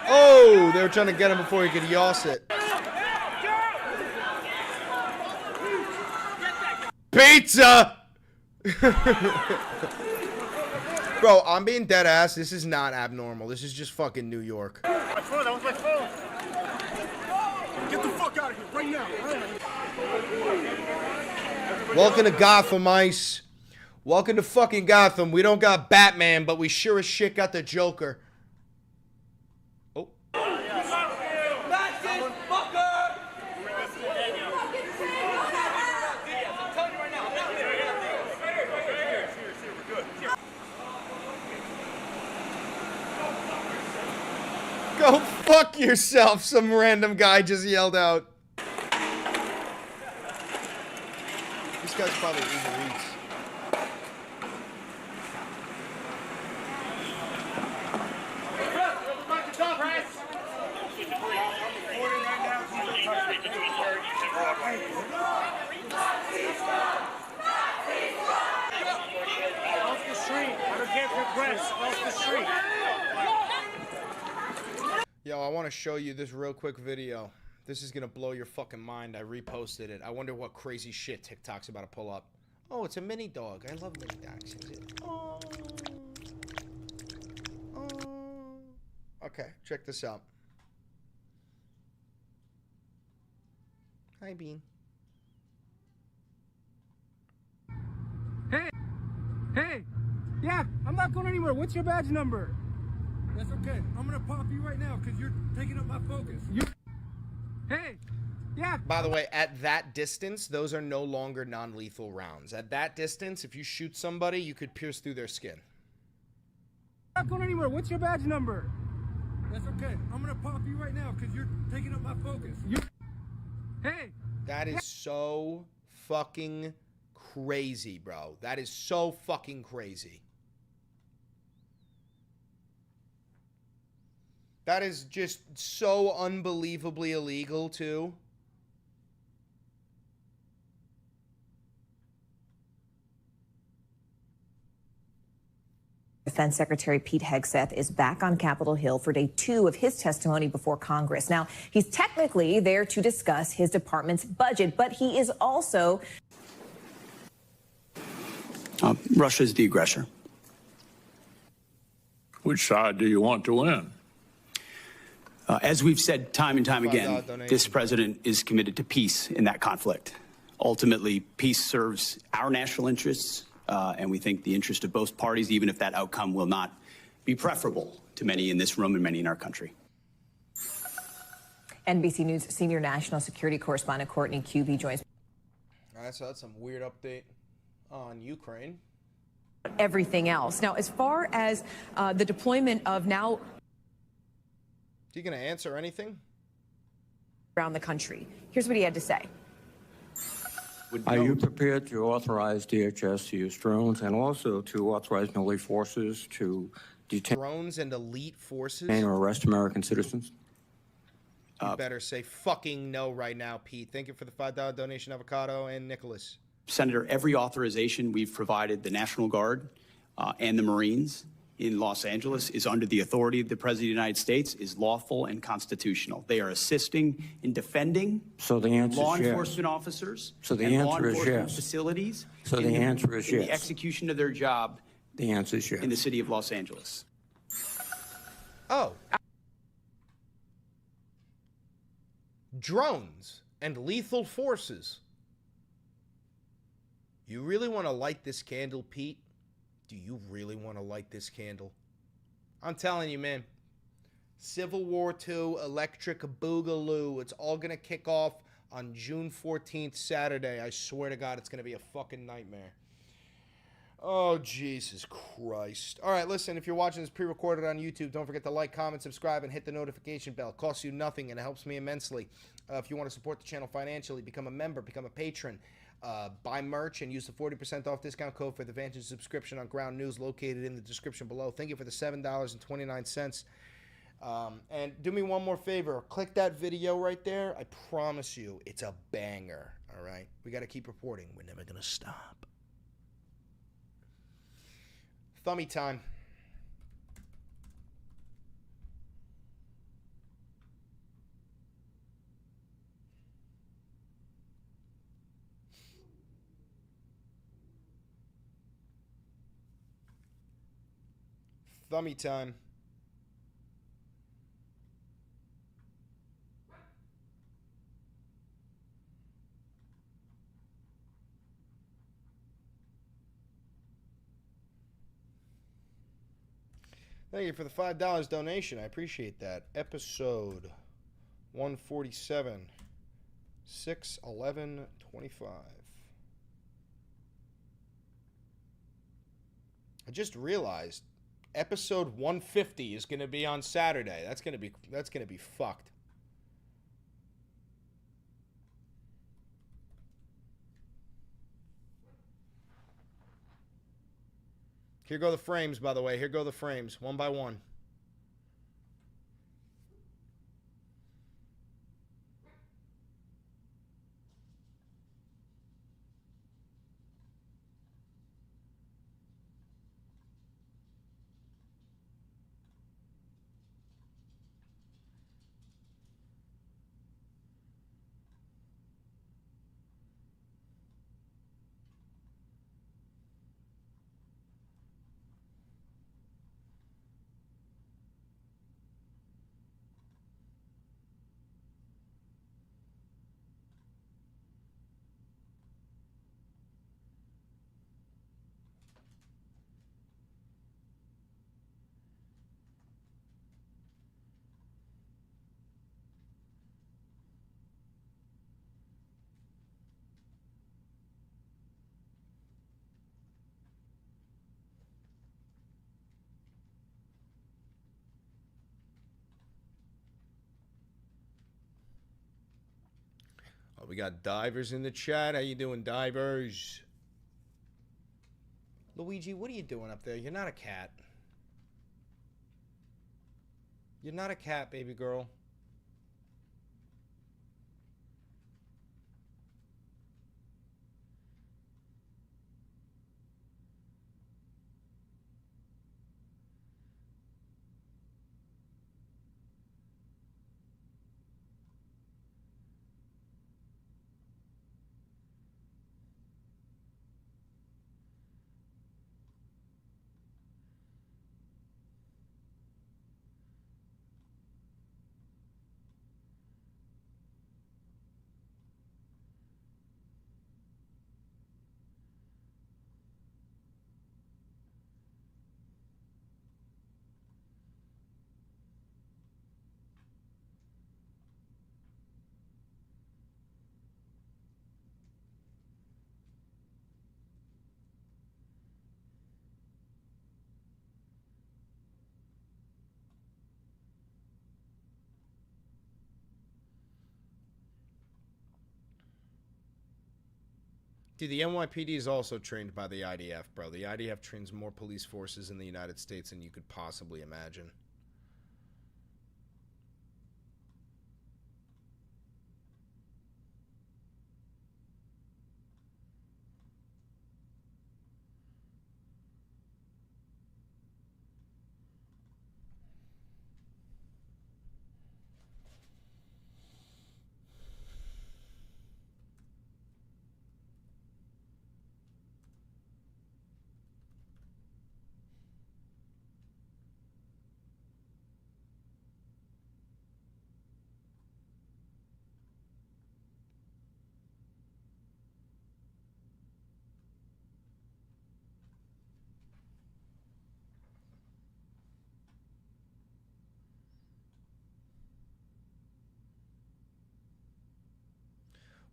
Oh, they were trying to get him before he could yoss it. Pizza! Bro, I'm being dead ass. This is not abnormal. This is just fucking New York. My phone, that was my phone. Get the fuck out of here right now. Welcome to Gotham, Ice. Welcome to fucking Gotham. We don't got Batman, but we sure as shit got the Joker. Oh. Go fuck yourself, some random guy just yelled out. This guy's probably Uber Eats. Off the street. I don't care for press. Off the street. Yo, I want to show you this real quick video. This is gonna blow your fucking mind. I reposted it. I wonder what crazy shit TikTok's about to pull up. Oh, it's a mini dog. I love mini dogs. Oh. Oh. Okay, check this out. Hi, Bean. Hey! Yeah, I'm not going anywhere. What's your badge number? That's okay. I'm gonna pop you right now because you're taking up my focus. Hey! Yeah. By the way, at that distance, those are no longer non-lethal rounds. At that distance, if you shoot somebody, you could pierce through their skin. I'm not going anywhere. What's your badge number? That's okay. I'm gonna pop you right now because you're taking up my focus. Hey! That is so fucking crazy, bro. That is so fucking crazy. That is just so unbelievably illegal, too. Defense Secretary Pete Hegseth is back on Capitol Hill for day 2 of his testimony before Congress. Now, he's technically there to discuss his department's budget, but he is also... Russia is the aggressor. Which side do you want to win? As we've said time and time again, this president is committed to peace in that conflict. Ultimately, peace serves our national interests, and we think the interest of both parties, even if that outcome will not be preferable to many in this room and many in our country. NBC News senior national security correspondent Courtney Cubey joins. All right, so that's some weird update on Ukraine. Everything else. Now, as far as the deployment of now... Is he going to answer anything? ...around the country. Here's what he had to say. Are you prepared to authorize DHS to use drones and also to authorize military forces to detain drones and elite forces or arrest American citizens? You better say fucking no right now, Pete. Thank you for the $5 donation, Avocado and Nicholas. Senator, every authorization we've provided the National Guard and the Marines in Los Angeles is under the authority of the President of the United States, is lawful and constitutional. They are assisting in defending law enforcement officers and law enforcement facilities. So the answer is yes. In the execution of their job. The answer is yes. In the city of Los Angeles. Oh. Drones and lethal forces. You really want to light this candle, Pete? Do you really want to light this candle? I'm telling you, man. Civil War II, electric boogaloo. It's all going to kick off on June 14th, Saturday. I swear to God, it's going to be a fucking nightmare. Oh, Jesus Christ. All right, listen, if you're watching this pre-recorded on YouTube, don't forget to like, comment, subscribe, and hit the notification bell. It costs you nothing, and it helps me immensely. If you want to support the channel financially, become a member, become a patron, buy merch, and use the 40% off discount code for the Vantage subscription on Ground News located in the description below. Thank you for the $7.29. And do me one more favor. Click that video right there. I promise you, it's a banger, all right? We got to keep reporting. We're never going to stop. Thummy time. Thummy time. Thank you for the $5 donation. I appreciate that. Episode 147, 6/11/25. I just realized episode 150 is going to be on Saturday. That's going to be fucked. Here go the frames, by the way. Here go the frames, one by one. Oh, we got divers in the chat. How you doing, divers? Luigi, what are you doing up there? You're not a cat. You're not a cat, baby girl. Dude, the NYPD is also trained by the IDF, bro. The IDF trains more police forces in the United States than you could possibly imagine.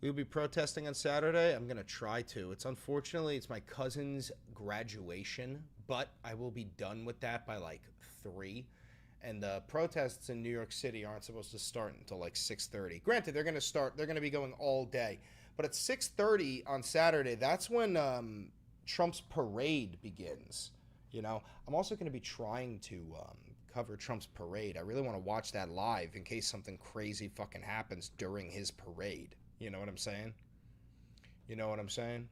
We'll be protesting on Saturday. I'm going to try to. It's my cousin's graduation, but I will be done with that by like 3. And the protests in New York City aren't supposed to start until like 6:30. Granted, they're going to be going all day. But at 6:30 on Saturday, that's when Trump's parade begins. You know, I'm also going to be trying to cover Trump's parade. I really want to watch that live in case something crazy fucking happens during his parade. You know what I'm saying? You know what I'm saying?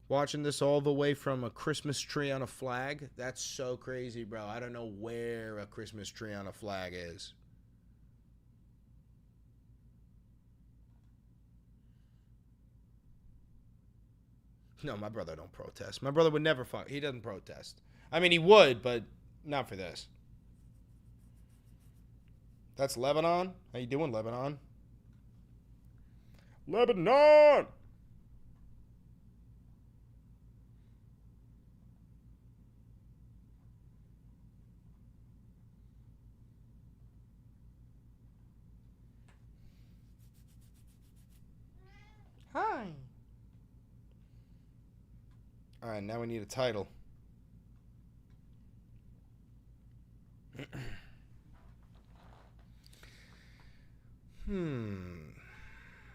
Watching this all the way from a Christmas tree on a flag. That's so crazy, bro. I don't know where a Christmas tree on a flag is. No, my brother don't protest. My brother would never fuck. He doesn't protest. I mean, he would, but not for this. That's Lebanon. How you doing, Lebanon? Lebanon! Hi. All right, now we need a title.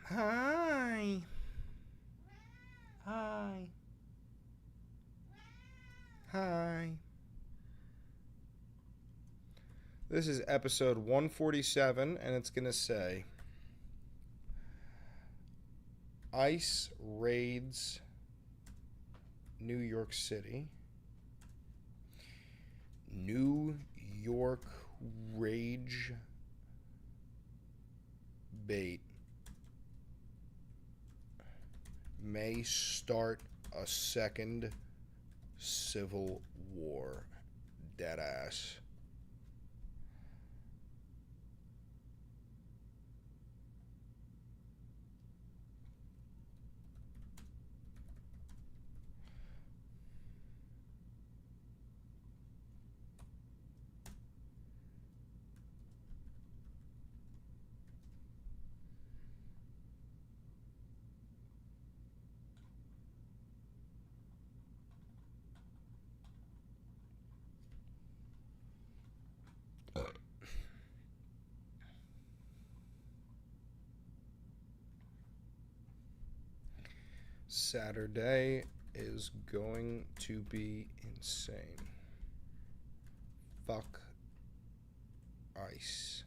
Hi. Hi. Hi. This is episode 147, and it's going to say ICE raids New York City. New York rage bait may start a second civil war. Deadass. Saturday is going to be insane. Fuck ICE.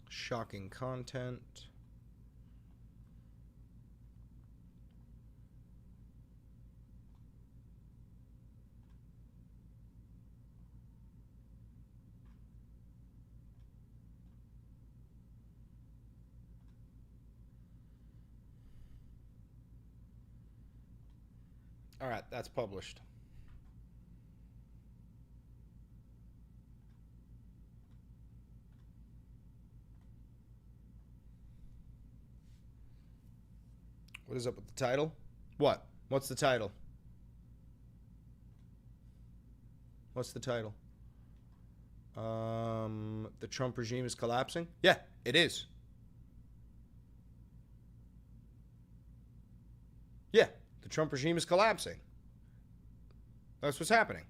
Shocking content. All right, that's published. What is up with the title? What? What's the title? What's the title? The Trump regime is collapsing? Yeah, it is. Yeah, the Trump regime is collapsing. That's what's happening.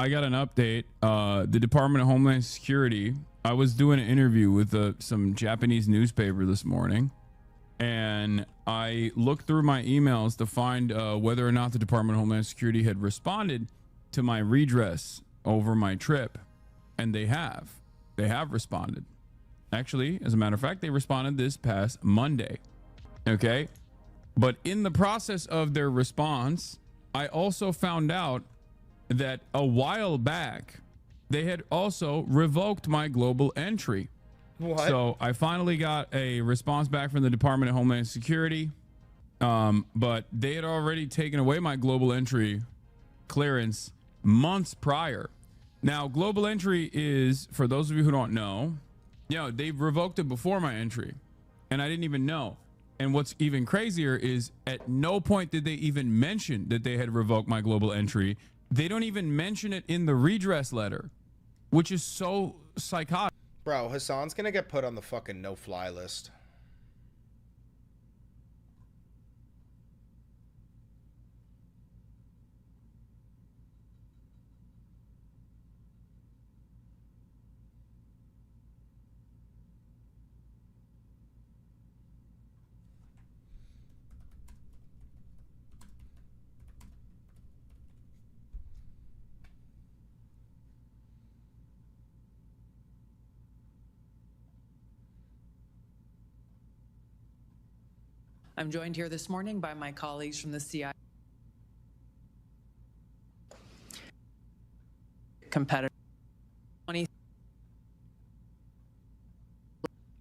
I got an update. The Department of Homeland Security, I was doing an interview with some Japanese newspaper this morning, and I looked through my emails to find whether or not the Department of Homeland Security had responded to my redress over my trip, and they have. They have responded. Actually, as a matter of fact, they responded this past Monday. Okay? But in the process of their response, I also found out that a while back, they had also revoked my global entry. What? So I finally got a response back from the Department of Homeland Security, but they had already taken away my global entry clearance months prior. Now, global entry is, for those of you who don't know, they've revoked it before my entry, and I didn't even know. And what's even crazier is at no point did they even mention that they had revoked my global entry. They don't even mention it in the redress letter, which is so psychotic. Bro, Hassan's gonna get put on the fucking no-fly list. I'm joined here this morning by my colleagues from the CIA. Competitor. Where's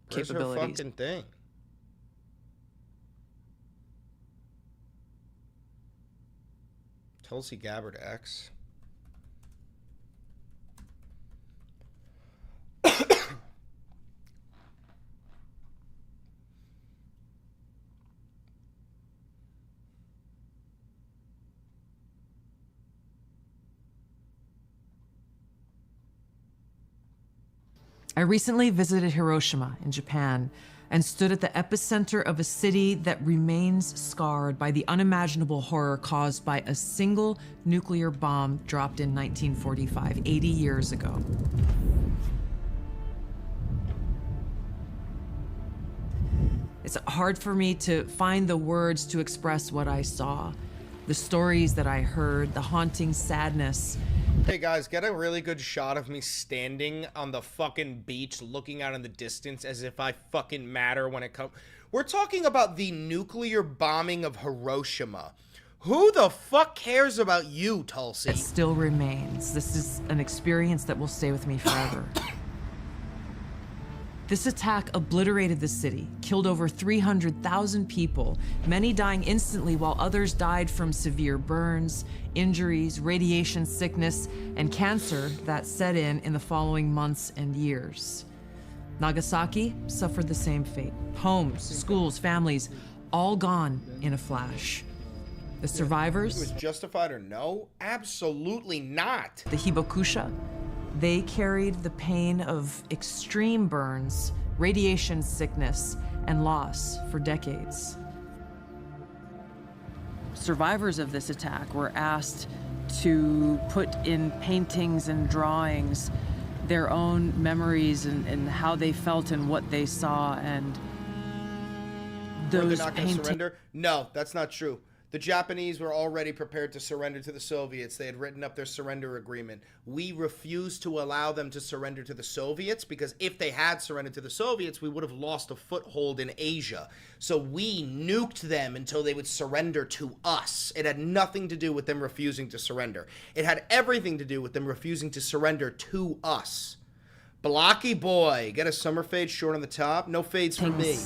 capabilities. her fucking thing? Tulsi Gabbard X. I recently visited Hiroshima in Japan and stood at the epicenter of a city that remains scarred by the unimaginable horror caused by a single nuclear bomb dropped in 1945, 80 years ago. It's hard for me to find the words to express what I saw, the stories that I heard, the haunting sadness. Hey guys, get a really good shot of me standing on the fucking beach looking out in the distance as if I fucking matter when it comes. We're talking about the nuclear bombing of Hiroshima. Who the fuck cares about you, Tulsi? It still remains. This is an experience that will stay with me forever. This attack obliterated the city, killed over 300,000 people, many dying instantly while others died from severe burns, injuries, radiation sickness, and cancer that set in the following months and years. Nagasaki suffered the same fate. Homes, schools, families, all gone in a flash. The survivors? It was justified or no? Absolutely not. The Hibakusha? They carried the pain of extreme burns, radiation sickness, and loss for decades. Survivors of this attack were asked to put in paintings and drawings their own memories and how they felt and what they saw, and those Were they not going to paintings. surrender? No, that's not true. The Japanese were already prepared to surrender to the Soviets. They had written up their surrender agreement. We refused to allow them to surrender to the Soviets because if they had surrendered to the Soviets, we would have lost a foothold in Asia. So we nuked them until they would surrender to us. It had nothing to do with them refusing to surrender. It had everything to do with them refusing to surrender to us. Blocky boy, get a summer fade short on the top. No fades for me.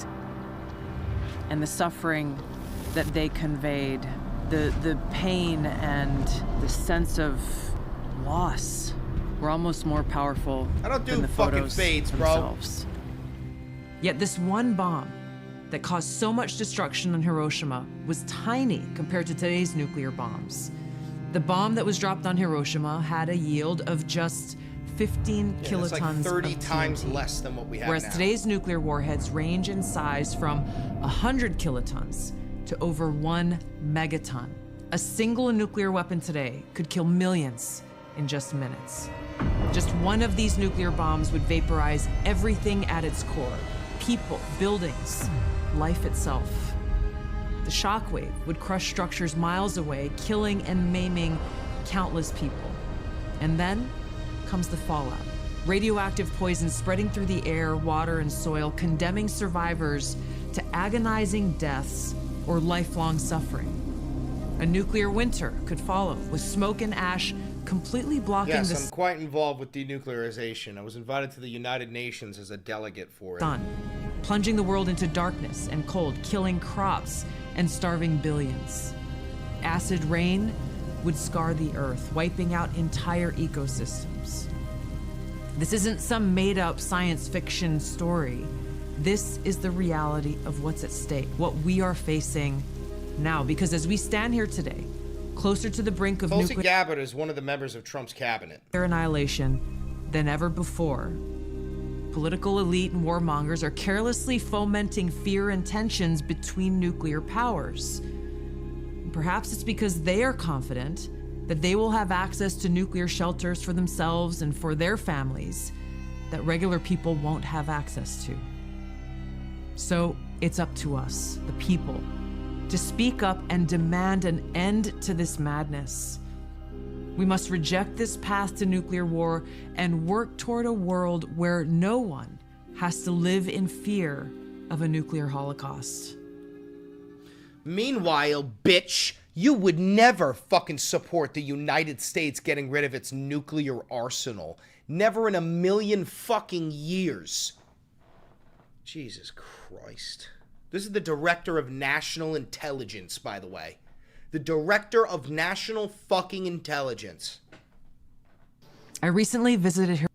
And the suffering that they conveyed, the pain and the sense of loss were almost more powerful than the fucking photos fades, bro. themselves. Yet this one bomb that caused so much destruction on Hiroshima was tiny compared to today's nuclear bombs. The bomb that was dropped on Hiroshima had a yield of just 15 kilotons That's like 30 of times TNT. less than what we have Whereas now. today's nuclear warheads range in size from 100 kilotons to over 1 megaton. A single nuclear weapon today could kill millions in just minutes. Just one of these nuclear bombs would vaporize everything at its core: people, buildings, life itself. The shockwave would crush structures miles away, killing and maiming countless people. And then comes the fallout. Radioactive poison spreading through the air, water, and soil, condemning survivors to agonizing deaths or lifelong suffering. A nuclear winter could follow, with smoke and ash completely blocking yes, the I'm quite involved with denuclearization. I was invited to the United Nations as a delegate for it. sun, plunging the world into darkness and cold, killing crops and starving billions. Acid rain would scar the earth, wiping out entire ecosystems. This isn't some made-up science fiction story. This is the reality of what's at stake, what we are facing now. Because as we stand here today, closer to the brink of Tulsi nuclear Gabbard is one of the members of Trump's cabinet. annihilation than ever before, political elite and warmongers are carelessly fomenting fear and tensions between nuclear powers. Perhaps it's because they are confident that they will have access to nuclear shelters for themselves and for their families that regular people won't have access to. So it's up to us, the people, to speak up and demand an end to this madness. We must reject this path to nuclear war and work toward a world where no one has to live in fear of a nuclear holocaust. Meanwhile, bitch, you would never fucking support the United States getting rid of its nuclear arsenal. Never in a million fucking years. Jesus Christ. This is the Director of National Intelligence, by the way. The Director of National fucking Intelligence. I recently visited her.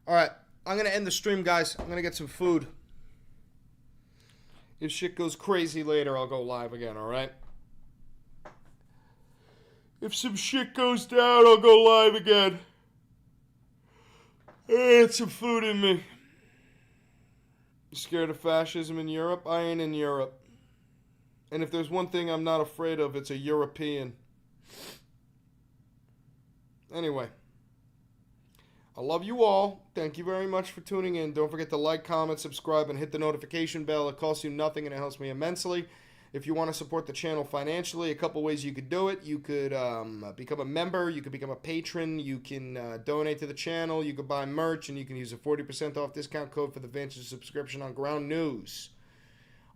Alright, I'm gonna end the stream, guys. I'm gonna get some food. If shit goes crazy later, I'll go live again, alright? If some shit goes down, I'll go live again. I had some food in me. You scared of fascism in Europe? I ain't in Europe. And if there's one thing I'm not afraid of, it's a European. Anyway. I love you all. Thank you very much for tuning in. Don't forget to like, comment, subscribe, and hit the notification bell. It costs you nothing and it helps me immensely. If you want to support the channel financially, a couple ways you could do it. You could become a member. You could become a patron. You can donate to the channel. You could buy merch, and you can use a 40% off discount code for the Vantage subscription on Ground News.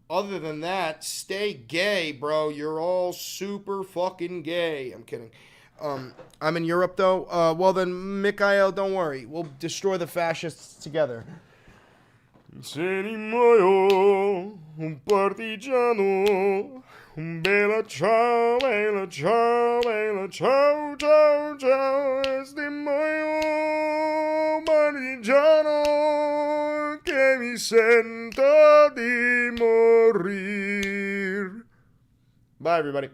Other than that, stay gay, bro. You're all super fucking gay. I'm kidding. I'm in Europe, though. Well, then, Mikhail, don't worry. We'll destroy the fascists together. Sei moio, partigiano, bella ciao, bella ciao, bella ciao, ciao, ciao, este moio, partigiano, che mi sento di morir. Bye, everybody.